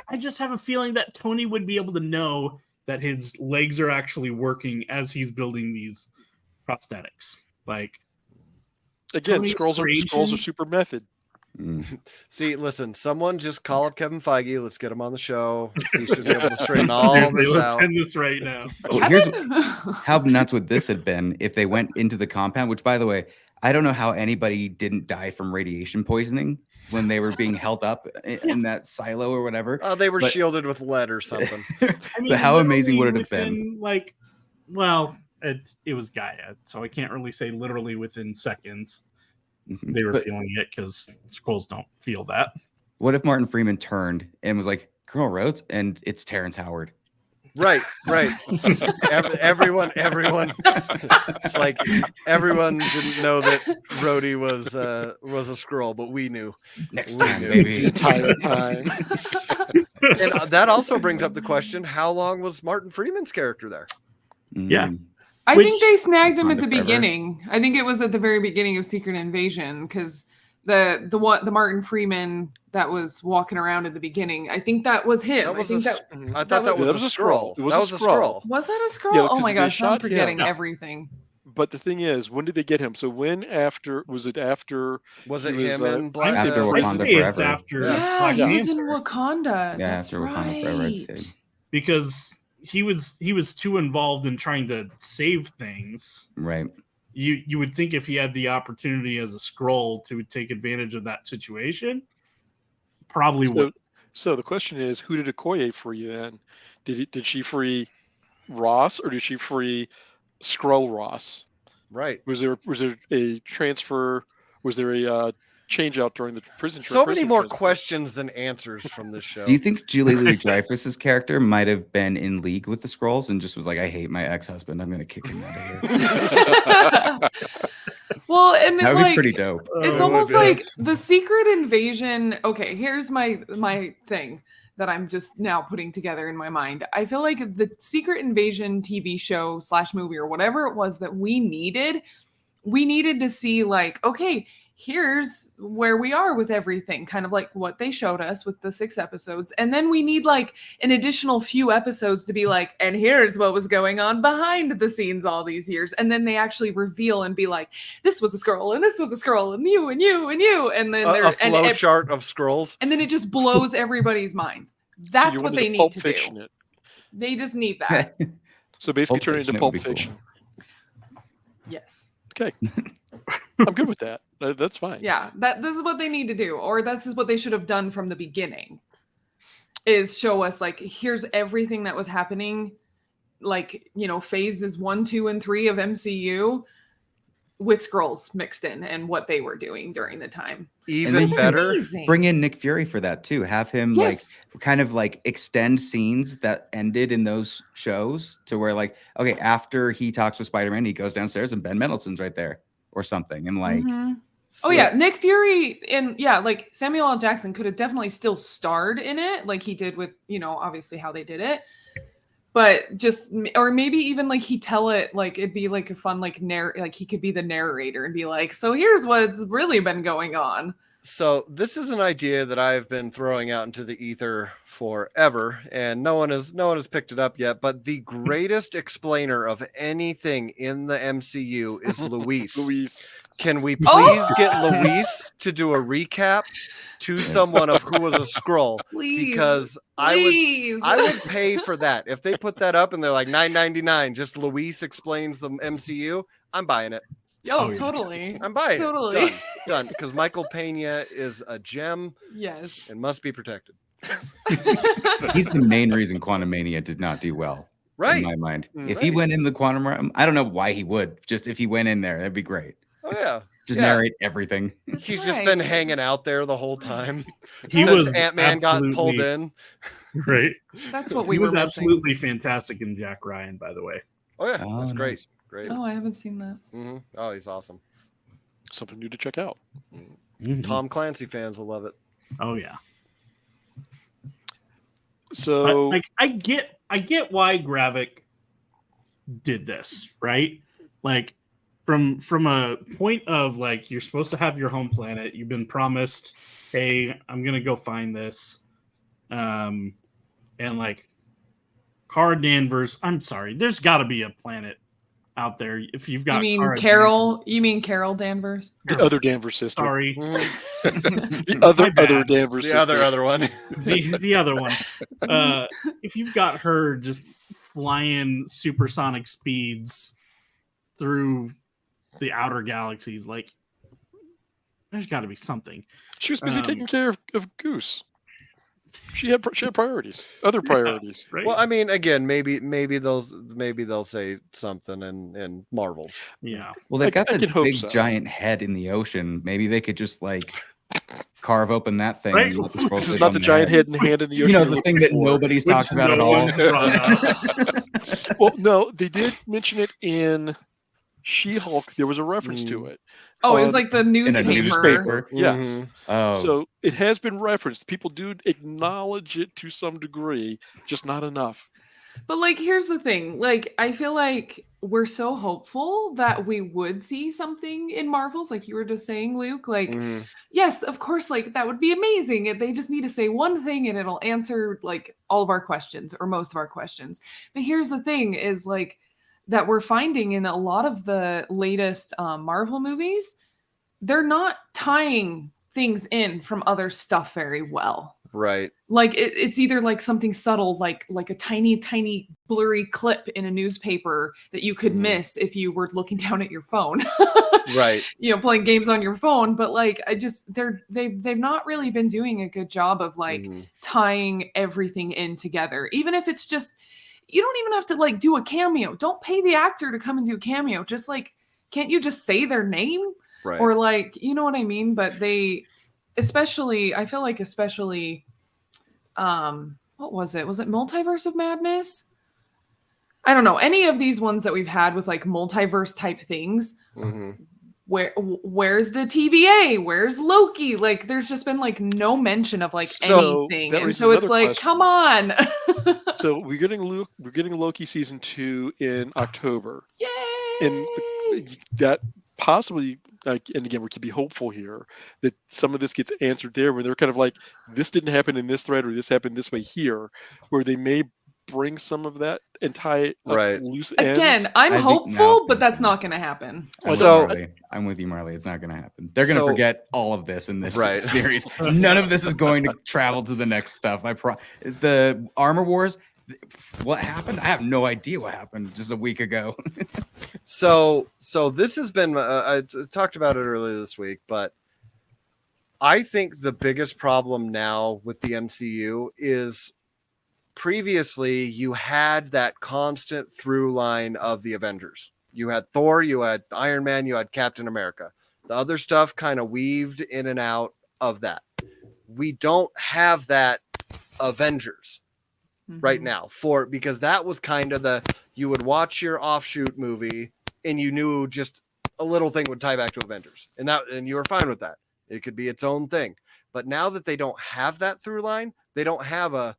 I just have a feeling that Tony would be able to know that his legs are actually working as he's building these prosthetics. Like again, Skrulls are super method. See, listen, someone just call up Kevin Feige. Let's get him on the show. He should be able to straighten all this out. Let's end this right now. Here's how nuts would this have been if they went into the compound, which, by the way, I don't know how anybody didn't die from radiation poisoning when they were being held up in that silo or whatever. Oh, they were shielded with lead or something. But how amazing would it have been? Like, it was Gaia, so I can't really say literally within seconds. They were feeling it because Skrulls don't feel that. What if Martin Freeman turned and was like, Colonel Rhodes, and it's Terrence Howard? Right. Everyone. It's like everyone didn't know that Rhodey was a Skrull, but we knew. Next time, baby. The entire time. And that also brings up the question: how long was Martin Freeman's character there? Yeah. I think they snagged him at the beginning. I think it was at the very beginning of Secret Invasion because the Martin Freeman that was walking around at the beginning. I think that was him. I thought that was a Skrull. It was a Skrull. Was that a Skrull? Yeah, oh my gosh, I'm forgetting him. everything. But the thing is, when did they get him? So when after was it after? Was it him and Black? After Wakanda Forever. It's after. Yeah, he was in Wakanda. Yeah, that's after right. Wakanda Forever, I'd say. Because he was too involved in trying to save things. Right. You would think if he had the opportunity as a Skrull to take advantage of that situation, probably would. So the question is, who did Okoye free then? Did she free Ross or did she free Skrull Ross? Right. Was there a transfer? Was there a change out during the prison? So many more questions than answers from this show. Do you think Julie Louis-Dreyfus's character might have been in league with the Skrulls and just was like, I hate my ex-husband, I'm gonna kick him out of here? Well, and then, that would be pretty dope. It's almost like the Secret Invasion. Okay, here's my thing that I'm just now putting together in my mind. I feel like the Secret Invasion TV show / movie or whatever it was that we needed to see, like, okay, here's where we are with everything, kind of like what they showed us with the 6 episodes. And then we need like an additional few episodes to be like, and here's what was going on behind the scenes all these years. And then they actually reveal and be like, this was a scroll and this was a scroll and you and you and you. And then a flow chart of scrolls. And then it just blows everybody's minds. That's what they need to do. It. They just need that. So basically turn it into Pulp Fiction. Yes. Okay. I'm good with that. That's fine. Yeah, this is what they need to do, or this is what they should have done from the beginning, is show us like, here's everything that was happening, like, you know, phases 1, 2, and 3 of MCU with scrolls mixed in and what they were doing during the time. Even better, amazing. Bring in Nick Fury for that too. Have him like kind of like extend scenes that ended in those shows to where like, okay, after he talks with Spider-Man, he goes downstairs and Ben Mendelsohn's right there or something. And like, oh yeah, Nick Fury and like Samuel L. Jackson could have definitely still starred in it, like he did with, you know, obviously how they did it. But just, or maybe even like he tell it, like it'd be like a fun, like like he could be the narrator and be like, so here's what's really been going on. So this is an idea that I've been throwing out into the ether forever, and no one has picked it up yet. But the greatest explainer of anything in the MCU is Luis. Luis. Can we please get Luis to do a recap to someone of who was a scroll? Please, because please. I would pay for that. If they put that up and they're like $9.99, just Luis explains the MCU, I'm buying it. Oh, totally. I'm buying totally. it. Done. Because Michael Pena is a gem. Yes. And must be protected. he's the main reason Quantumania did not do well. Right. In my mind. If he went in the quantum realm, I don't know why he would. Just if he went in there, that'd be great. Oh yeah. Just narrate everything. He's just been hanging out there the whole time. He Since was Ant-Man got pulled in. Right. That's what we he were was missing. absolutely fantastic in Jack Ryan, by the way. Oh yeah, Oh, that's great. nice. Great. Oh, I haven't seen that. Mm-hmm. Oh, he's awesome. Something new to check out. Tom Clancy fans will love it. Oh yeah. So But, like I get why Gravik did this, right? Like from a point of like, you're supposed to have your home planet, you've been promised, hey, I'm gonna go find this, and like Cara Danvers, I'm sorry, there's got to be a planet out there if you've got. You mean Cara Carol? Danvers. You mean Carol Danvers? the other Danvers sister. Sorry, the other Danvers The sister. other one. the other one. If you've got her just flying supersonic speeds through the outer galaxies, like there's got to be something. She was busy taking care of Goose. She had priorities, other priorities. Right? Well, I mean, again, maybe they'll say something in Marvels. Yeah. Well, they've got I this can hope big so. giant head in the ocean. Maybe they could just like carve open that thing. Right. And let the scroll This is sit not on the there. giant head and hand in the ocean. You know, you're the thing looking that for. nobody's Which talked about at no all. one's brought up. Well, no, they did mention it in She-Hulk. There was a reference to it. Oh, it was like the In a newspaper. newspaper. Yes. Mhm. Oh, So it has been referenced. People do acknowledge it to some degree, just not enough. But like, here's the thing. Like, I feel like we're so hopeful that we would see something in Marvels, like you were just saying, Luke. Like, Mhm. yes, of course, like that would be amazing. They just need to say one thing and it'll answer like all of our questions or most of our questions. But here's the thing is like that we're finding in a lot of the latest Marvel movies, they're not tying things in from other stuff very well. Right. Like it's either like something subtle, like a tiny blurry clip in a newspaper that you could miss if you were looking down at your phone. Right. You know, playing games on your phone. But like they've not really been doing a good job of like tying everything in together. Even if it's just, you don't even have to like do a cameo. Don't pay the actor to come and do a cameo. Just like, can't you just say their name? Right. Or like, you know what I mean? But they, especially, I feel like especially, what was it? Was it Multiverse of Madness? I don't know. Any of these ones that we've had with like multiverse type things, where's the TVA? Where's Loki? Like, there's just been like no mention of like So, anything. that And raises so it's another like, question. come on. So we're getting Loki season 2 in October. Yay! And that possibly and again, we can be hopeful here that some of this gets answered there, where they're kind of like, this didn't happen in this thread, or this happened this way here, where they may bring some of that and tie up Right. loose ends. Again, I'm I think hopeful, now- but that's not going to happen. I'm with you, Marlee. It's not going to happen. They're going to So- forget all of this in this Right. series. None of this is going to travel to the next stuff. The Armor Wars. What happened? I have no idea what happened just a week ago. So this has been I talked about it earlier this week, but I think the biggest problem now with the MCU is previously you had that constant through line of the Avengers. You had Thor, you had Iron Man, you had Captain America. The other stuff kind of weaved in and out of that. We don't have that Avengers right now because that was kind of you would watch your offshoot movie and you knew just a little thing would tie back to Avengers, and you were fine with that. It could be its own thing. But now that they don't have that through line, they don't have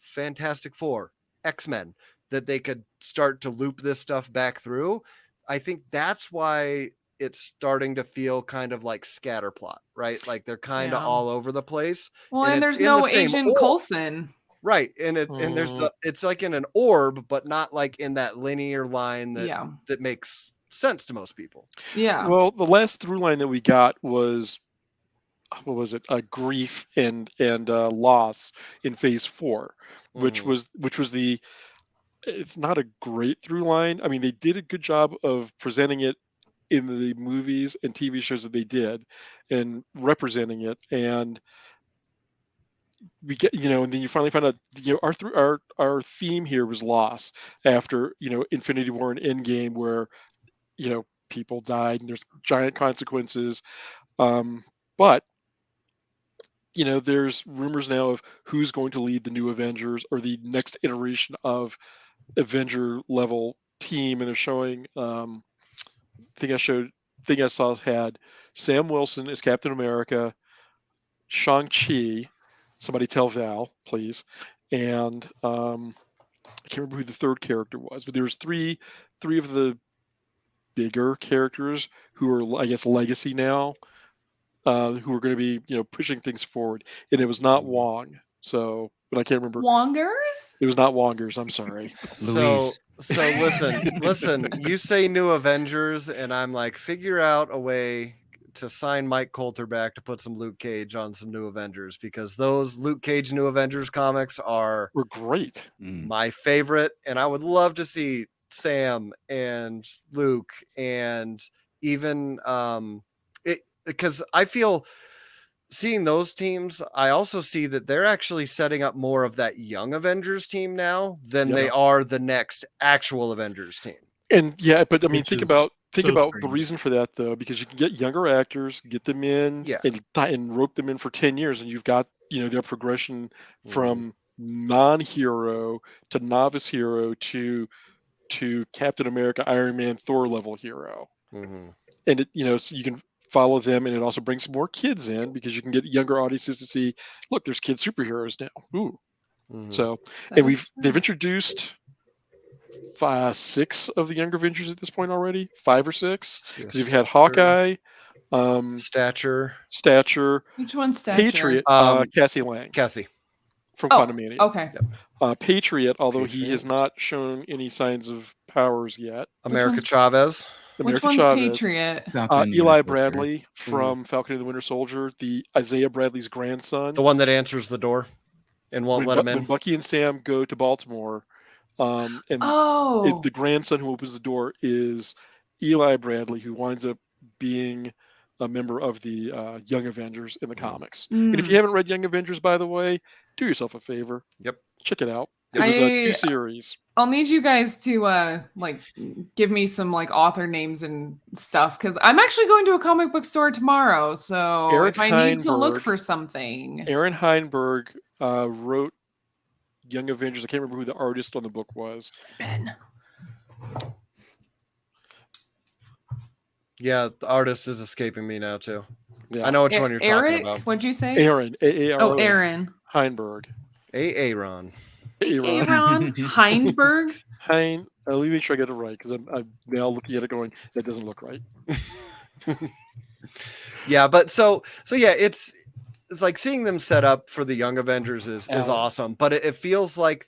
Fantastic Four, X-Men, that they could start to loop this stuff back through. I think that's why it's starting to feel kind of like scatterplot, right? Like they're kind of all over the place. Well, and and it's there's in no the same Agent orb. Coulson. Right. And there's it's like in an orb, but not like in that linear line that makes sense to most people. Yeah. Well, the last through line that we got was, what was it? Grief and loss in Phase 4, which was the. It's not a great through line. I mean, they did a good job of presenting it in the movies and TV shows that they did, and representing it. And we get, and then you finally find out, our theme here was loss after, Infinity War and Endgame, where, people died and there's giant consequences. But there's rumors now of who's going to lead the new Avengers or the next iteration of Avenger level team, and they're showing thing I saw had Sam Wilson as Captain America, Shang-Chi, somebody tell Val, please, and I can't remember who the third character was, but there's three of the bigger characters who are, I guess, legacy now, who are going to be, pushing things forward, and it was not Wong, so, but I can't remember. Wongers? It was not Wongers. I'm sorry. Louise. So listen, you say new Avengers, and I'm like, figure out a way to sign Mike Coulter back to put some Luke Cage on some new Avengers, because those Luke Cage new Avengers comics were great. My favorite, and I would love to see Sam and Luke and even because I feel seeing those teams, I also see that they're actually setting up more of that young Avengers team now than they are the next actual Avengers team. And but I mean, think about the strange. reason for that, though, because you can get younger actors, get them in, and rope them in for 10 years, and you've got their progression from non-hero to novice hero to Captain America, Iron Man, Thor level hero, and it so you can follow them, and it also brings more kids in because you can get younger audiences to see, look, there's kid superheroes now. Ooh. So, and they've introduced 6 of the younger Avengers at this point already, 5 or 6. Yes. You've had Hawkeye, Stature. Which one's Stature? Patriot, Cassie Lang from Quantumania. Okay. Patriot, although he has not shown any signs of powers yet. America Chavez. Which one's Patriot? Eli Bradley from Falcon and the Winter Soldier, the Isaiah Bradley's grandson. The one that answers the door and won't let him in. When Bucky and Sam go to Baltimore, the grandson who opens the door is Eli Bradley, who winds up being a member of the Young Avengers in the comics. And if you haven't read Young Avengers, by the way, do yourself a favor. Yep. Check it out. It was 2 series. I'll need you guys to give me some author names and stuff, because I'm actually going to a comic book store tomorrow. So if I need to look for something, Aaron Heinberg wrote Young Avengers. I can't remember who the artist on the book was. Ben. Yeah, the artist is escaping me now too. Yeah. I know which one you're talking about. What'd you say? Aaron. Aaron Heinberg. Aaron. Aaron Heinberg. Let me make sure I get it right, because I'm now looking at it going, that doesn't look right. Yeah, but so yeah, it's like seeing them set up for the Young Avengers is awesome, but it feels like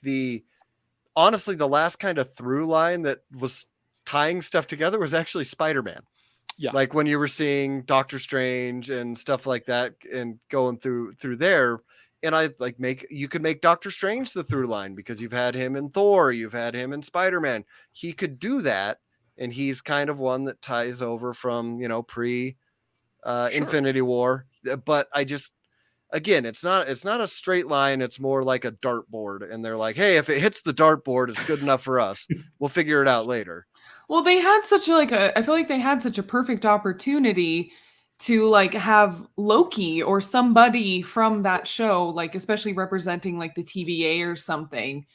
honestly the last kind of through line that was tying stuff together was actually Spider-Man. Yeah. Like when you were seeing Doctor Strange and stuff like that and going through there. And you could make Doctor Strange the through line because you've had him in Thor, you've had him in Spider-Man. He could do that. And he's kind of one that ties over from, pre Infinity War. But again, it's not a straight line. It's more like a dartboard. And they're like, hey, if it hits the dartboard, it's good enough for us. We'll figure it out later. Well, they had I feel like they had such a perfect opportunity to like have Loki or somebody from that show, like especially representing like the TVA or something.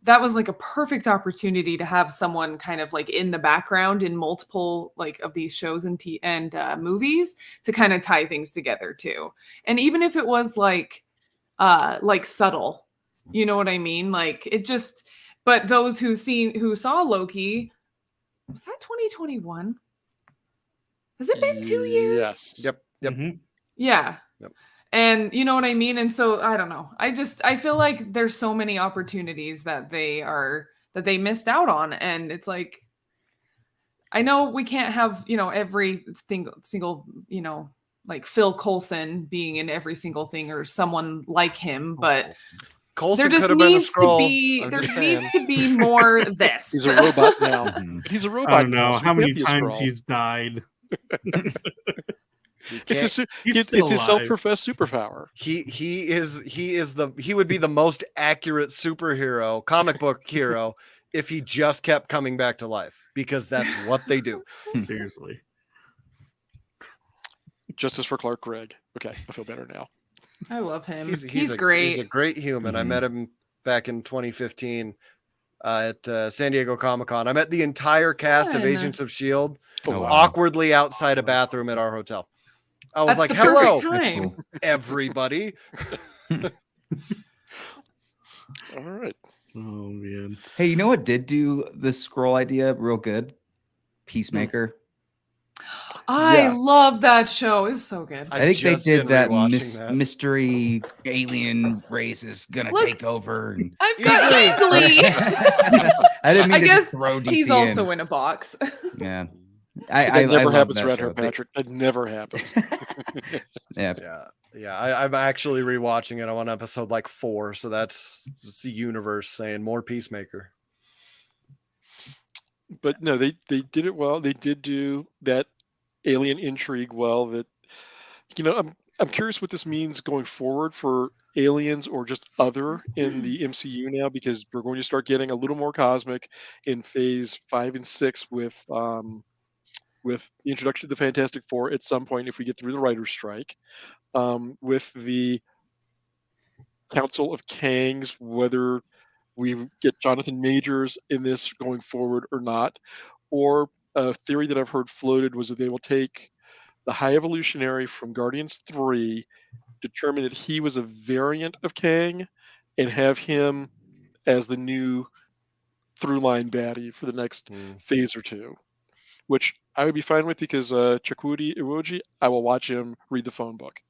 That was like a perfect opportunity to have someone kind of like in the background in multiple like of these shows and movies to kind of tie things together too. And even if it was like subtle, you know what I mean? Like it just, but those who saw Loki, was that 2021? Has it been 2 years? Yes. Yep. Mhm. Yeah. Yep. And you know what I mean? And so I don't know. I feel like there's so many opportunities that they missed out on. And it's like, I know we can't have, every single, like Phil Coulson being in every single thing or someone like him, but Coulson there just could have been a needs to Skrull. be, I'm there just needs saying. to be more this. He's a robot now. Mhm. He's a robot. I don't know now, so how he many can't be a times Skrull. he's died. It's He's still his alive. self-professed superpower. He would be the most accurate superhero, comic book hero, if he just kept coming back to life, because that's what they do. Seriously. Justice for Clark Gregg. Okay, I feel better now. I love him. He's great. He's a great human. I Mhm. met him back in 2015 at San Diego Comic-Con. I met the entire cast of Fun. Agents of S.H.I.E.L.D. Oh, wow. awkwardly outside a bathroom at our hotel. I was That's like, the hello, perfect That's time. cool. everybody. All right. Oh man. Hey, you know what did do this scroll idea real good? Peacemaker. I Yes. love that show. It was so good. I think they just been did that, rewatching that. mystery alien race is gonna Look, take over. And... I've got Eagly. Eagly. I didn't mean I to guess just throw DC he's in. also in a box. Yeah. That I never love happens that around here, show. Patrick. That never happens. Yeah. I'm actually rewatching it. I'm on episode like 4, so it's the universe saying more Peacemaker. But no, they did it well. They did do that alien intrigue well. That I'm curious what this means going forward for aliens or just other in the MCU now, because we're going to start getting a little more cosmic in phase 5 and 6 with the introduction of the Fantastic Four at some point if we get through the writer's strike, with the Council of Kangs, whether we get Jonathan Majors in this going forward or not, or a theory that I've heard floated was that they will take the High Evolutionary from Guardians 3, determine that he was a variant of Kang, and have him as the new through line baddie for the next phase or two, which I would be fine with because Chukwudi Iwoji, I will watch him read the phone book.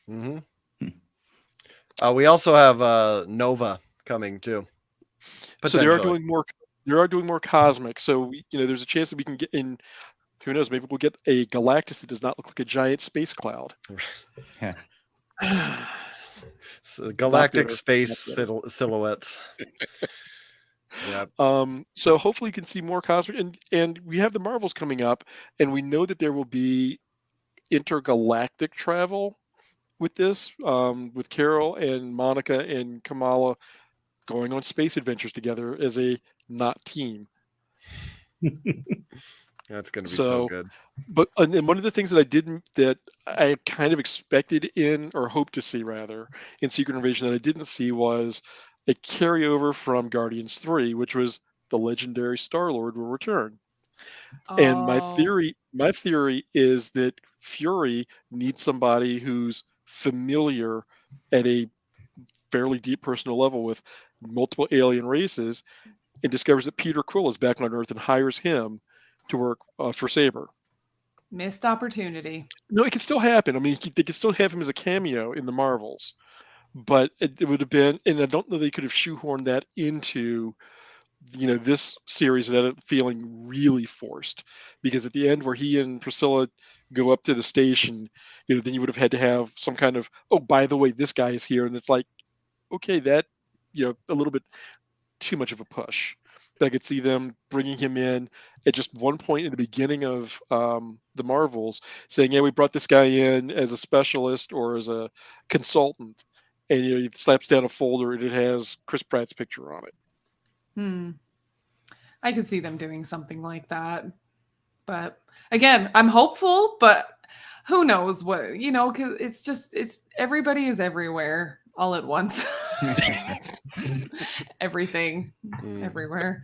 Mm-hmm. We also have Nova coming too. So they are doing more. They are doing more cosmic. So there's a chance that we can get in. Who knows? Maybe we'll get a Galactus that does not look like a giant space cloud. Yeah. So galactic space silhouettes. Yeah. So hopefully you can see more cosmic, and we have the Marvels coming up, and we know that there will be intergalactic travel with this, with Carol and Monica and Kamala going on space adventures together as a not team. That's going to be so good. But and one of the things that I kind of expected or hoped to see rather in Secret Invasion that I didn't see was a carryover from Guardians 3, which was the legendary Star-Lord will return. And my theory is that Fury needs somebody who's familiar at a fairly deep personal level with multiple alien races, and discovers that Peter Quill is back on Earth and hires him to work for Saber. Missed opportunity. No, it can still happen. I mean, they could still have him as a cameo in the Marvels, but it would have been, and I don't know they could have shoehorned that into, this series without it feeling really forced. Because at the end, where he and Priscilla go up to the station, then you would have had to have some kind of, oh, by the way, this guy is here, and it's like, okay, that, a little bit too much of a push. But I could see them bringing him in at just one point in the beginning of the Marvels, saying, "Yeah, we brought this guy in as a specialist or as a consultant," and he slaps down a folder and it has Chris Pratt's picture on it. I could see them doing something like that, but again, I'm hopeful, but who knows what, because it's everybody is everywhere all at once. Everything, everywhere.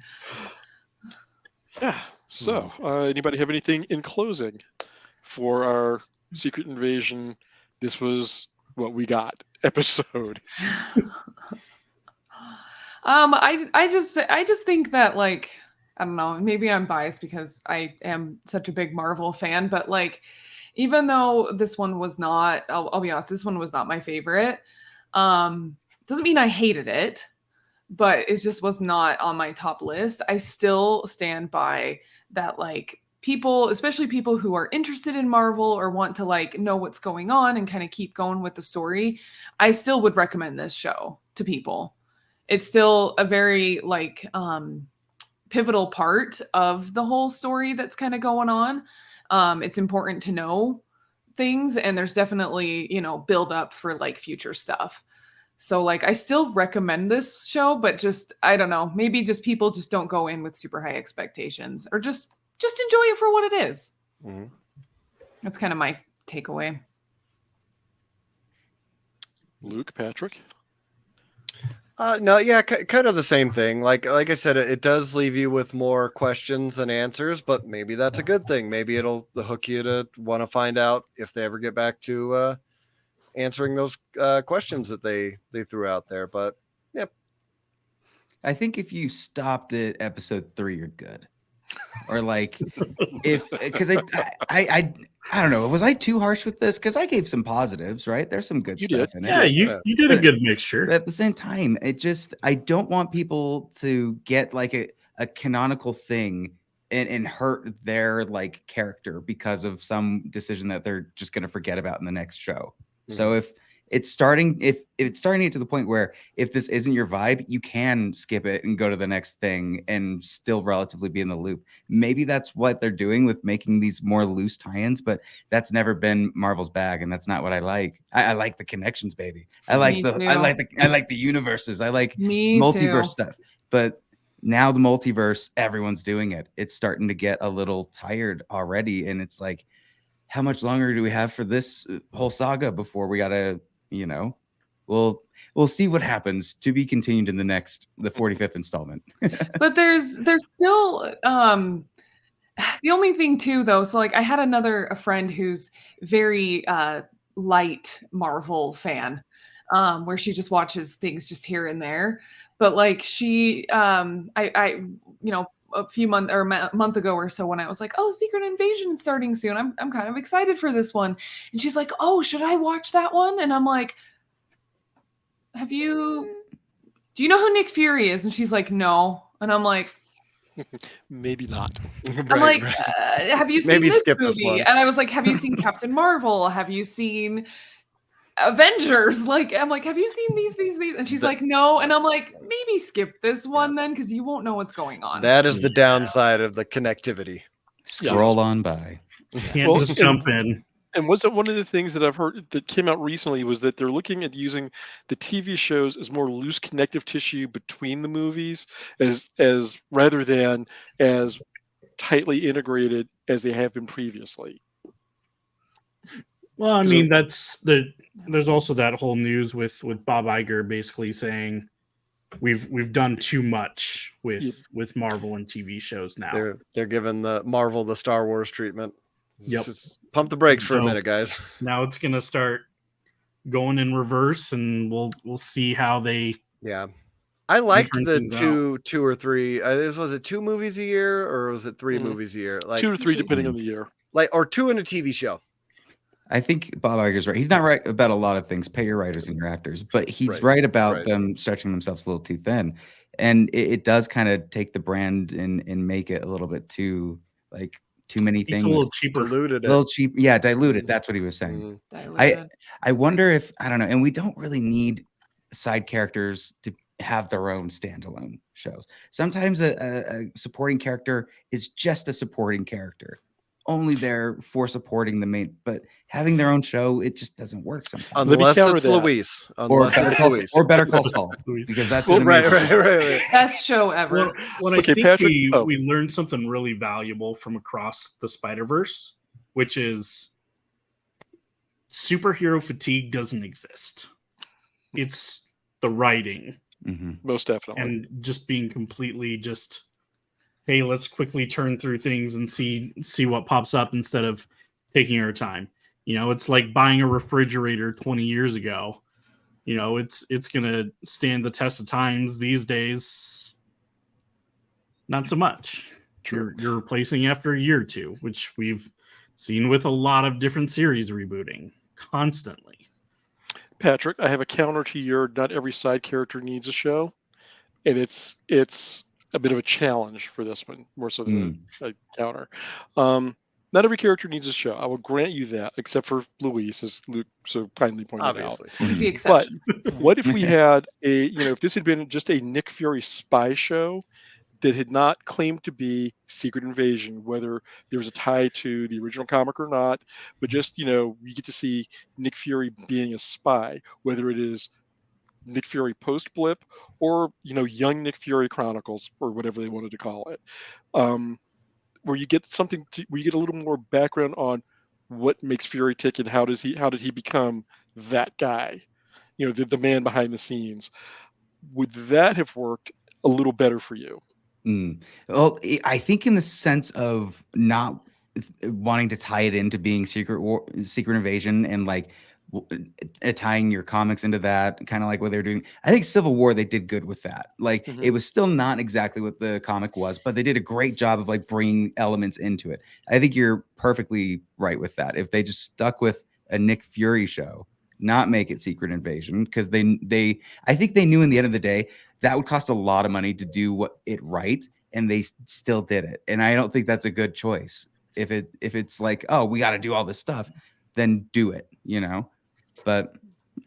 Yeah. So, anybody have anything in closing for our Secret Invasion? This was what we got episode. I just think that, like, I don't know, maybe I'm biased because I am such a big Marvel fan, but like, even though this one was not, I'll be honest, this one was not my favorite. Doesn't mean I hated it, but it just was not on my top list. I still stand by that, like, people, especially people who are interested in Marvel or want to like know what's going on and kind of keep going with the story, I still would recommend this show to people. It's still a very like pivotal part of the whole story that's kind of going on. It's important to know things, and there's definitely, build up for like future stuff. So like, I still recommend this show, but just, I don't know, maybe just people just don't go in with super high expectations, or just enjoy it for what it is. Mm-hmm. That's kind of my takeaway. Luke, Patrick? No, yeah, kind of the same thing. Like I said, it does leave you with more questions than answers, but maybe that's a good thing. Maybe it'll hook you to want to find out if they ever get back to answering those questions that they threw out there. But yeah, I think if you stopped at episode 3, you're good. Or like, because I don't know, was I too harsh with this? Because I gave some positives, right? There's some good stuff in it. Yeah, you did a good mixture. But at the same time, I don't want people to get like a canonical thing and hurt their like character because of some decision that they're just going to forget about in the next show. Mm-hmm. So if it's starting to the point where if this isn't your vibe, you can skip it and go to the next thing and still relatively be in the loop. Maybe that's what they're doing with making these more loose tie-ins, but that's never been Marvel's bag, and that's not what I like. I like the connections, baby. I like the universes. I like multiverse stuff. But now the multiverse, everyone's doing it. It's starting to get a little tired already, and it's like, how much longer do we have for this whole saga before we gotta, we'll see what happens, to be continued in the 45th installment. But there's still the only thing too, though. So like, I had a friend who's very light Marvel fan, where she just watches things just here and there. But like, she I a few months or a month ago or so, when I was like, "Oh, Secret Invasion is starting soon. I'm kind of excited for this one." And she's like, "Oh, should I watch that one?" And I'm like, do you know who Nick Fury is? And she's like, "No." And I'm like, maybe not. I'm like, have you seen this movie? And I was like, have you seen Captain Marvel? Have you seen Avengers? Like, I'm like, have you seen these? And she's like, no. And I'm like, maybe skip this one then, because you won't know what's going on. That is the downside of the connectivity. Scroll on by. Can't just jump in. And wasn't one of the things that I've heard that came out recently was that they're looking at using the TV shows as more loose connective tissue between the movies, as rather than as tightly integrated as they have been previously. Well, I mean, there's also that whole news with Bob Iger basically saying we've done too much with Marvel and TV shows now. They're giving the Marvel the Star Wars treatment. Yep. Just pump the brakes for a minute, guys. Now it's gonna start going in reverse, and we'll see how they. Yeah, I liked the two or three. Was it 2 movies a year, or was it 3 movies a year? Like 2 to 3, depending on the year. like, or 2 in a TV show. I think Bob Iger's right. He's not right about a lot of things. Pay your writers and your actors, but he's right about them stretching themselves a little too thin, and it does kind of take the brand and make it a little bit too like too many things. It's a little cheaper, diluted, a little cheap. Yeah, diluted. That's what he was saying. Diluted. I wonder if I don't know, and we don't really need side characters to have their own standalone shows. Sometimes a supporting character is just a supporting character, only there for supporting the main, but having their own show, it just doesn't work sometimes. Unless it's Luis. Or Better Call Saul, because that's right. Best show ever. Well, I think Patrick, we learned something really valuable from Across the Spider-Verse, which is superhero fatigue doesn't exist. It's the writing. Most definitely. And just being completely just, hey, let's quickly turn through things and see what pops up instead of taking our time. It's like buying a refrigerator 20 years ago. It's gonna stand the test of times. These days, not so much. You're replacing after a year or two, which we've seen with a lot of different series rebooting constantly. Patrick, I have a counter to your not every side character needs a show, and it's a bit of a challenge for this one, more so than a counter. Not every character needs a show. I will grant you that, except for Luis, as Luke so kindly pointed out. He's the exception. But what if we had if this had been just a Nick Fury spy show that had not claimed to be Secret Invasion, whether there was a tie to the original comic or not, but just, we get to see Nick Fury being a spy, whether it is Nick Fury post blip or young Nick Fury Chronicles or whatever they wanted to call it, where you get where you get a little more background on what makes Fury tick and how did he become that guy, the man behind the scenes. Would that have worked a little better for you? Well, I think in the sense of not wanting to tie it into being Secret Invasion and like tying your comics into that, kind of like what they were doing. I think Civil War, they did good with that. Like it was still not exactly what the comic was, but they did a great job of like bringing elements into it. I think you're perfectly right with that. If they just stuck with a Nick Fury show, not make it Secret Invasion, because I think they knew in the end of the day that would cost a lot of money to do it right, and they still did it. And I don't think that's a good choice. If it's like, oh, we got to do all this stuff, then do it, But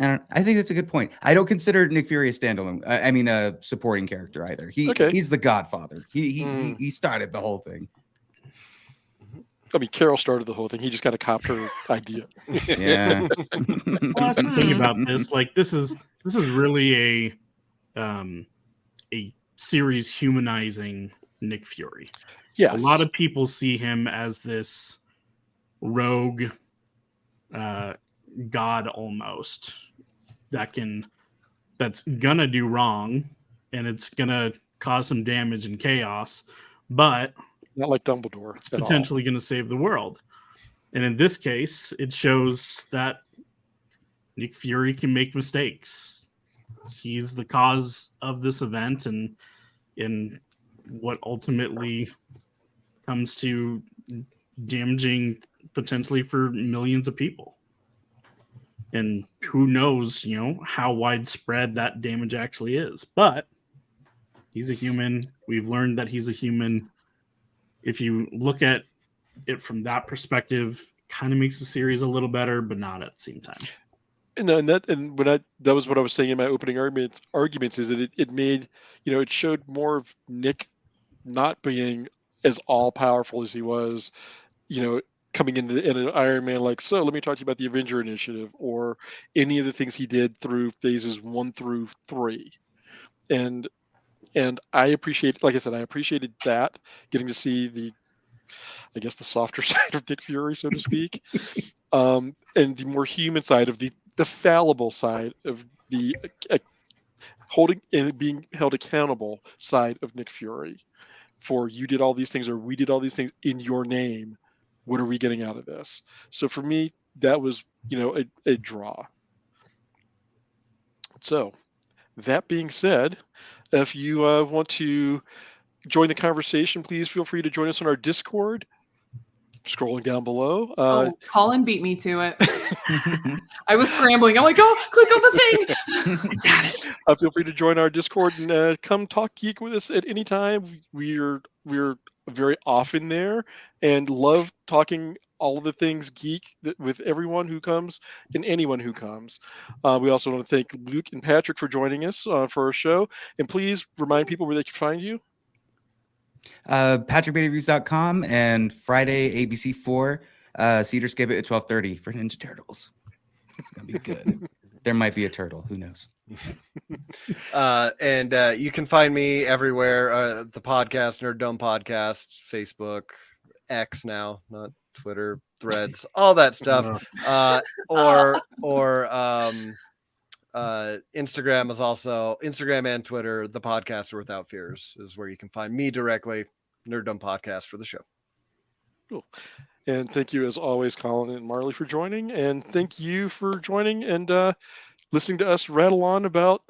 I think that's a good point. I don't consider Nick Fury a standalone. I mean, a supporting character either. He's the Godfather. He started the whole thing. I mean, Carol started the whole thing. He just got to cop her idea. Yeah. Well, that's the thing about this. Like, this is really a series humanizing Nick Fury. Yes. A lot of people see him as this rogue god almost that's gonna do wrong, and it's gonna cause some damage and chaos, but not like Dumbledore. It's potentially going to save the world. And in this case, it shows that Nick Fury can make mistakes. He's the cause of this event and in what ultimately comes to damaging potentially for millions of people. And who knows, how widespread that damage actually is. But he's a human. We've learned that he's a human. If you look at it from that perspective, kind of makes the series a little better, but not at the same time. That was what I was saying in my opening arguments is that it made, it showed more of Nick not being as all powerful as he was, coming in an Iron Man, like, so let me talk to you about the Avenger Initiative or any of the things he did through phases 1 through 3. And I appreciate, like I said, I appreciated that, getting to see the softer side of Nick Fury, so to speak, and the more human side of the fallible side of the holding and being held accountable side of Nick Fury for you did all these things or we did all these things in your name. What are we getting out of this? So for me, that was, a draw. So that being said, if you want to join the conversation, please feel free to join us on our Discord. scrolling down below. Oh, Collin beat me to it. I was scrambling. I'm like, oh, click on the thing. Got it. Feel free to join our Discord and come talk geek with us at any time. We're very often there and love talking all of the things geek with everyone who comes and anyone who comes. We also want to thank Luke and Patrick for joining us for our show. And please remind people where they can find you. PatrickBeattyReviews.com and Friday ABC4 Cedar Skip at 12:30 for Ninja Turtles. It's gonna be good. There might be a turtle. Who knows? And you can find me everywhere. The podcast, Nerd Dome Podcast, Facebook, X now, not Twitter, Threads, all that stuff. Or Instagram is also Instagram and Twitter. The Podcaster Without Fears is where you can find me directly. Nerd Dome Podcast for the show. Cool. And thank you, as always, Collin and Marlee, for joining. And thank you for joining and listening to us rattle on about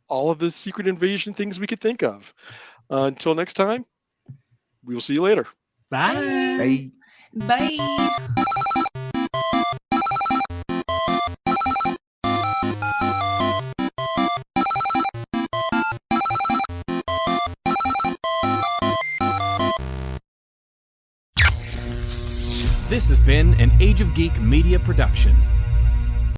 all of the Secret Invasion things we could think of. Until next time, we will see you later. Bye. Bye. Bye. This has been an Age of Geek media production.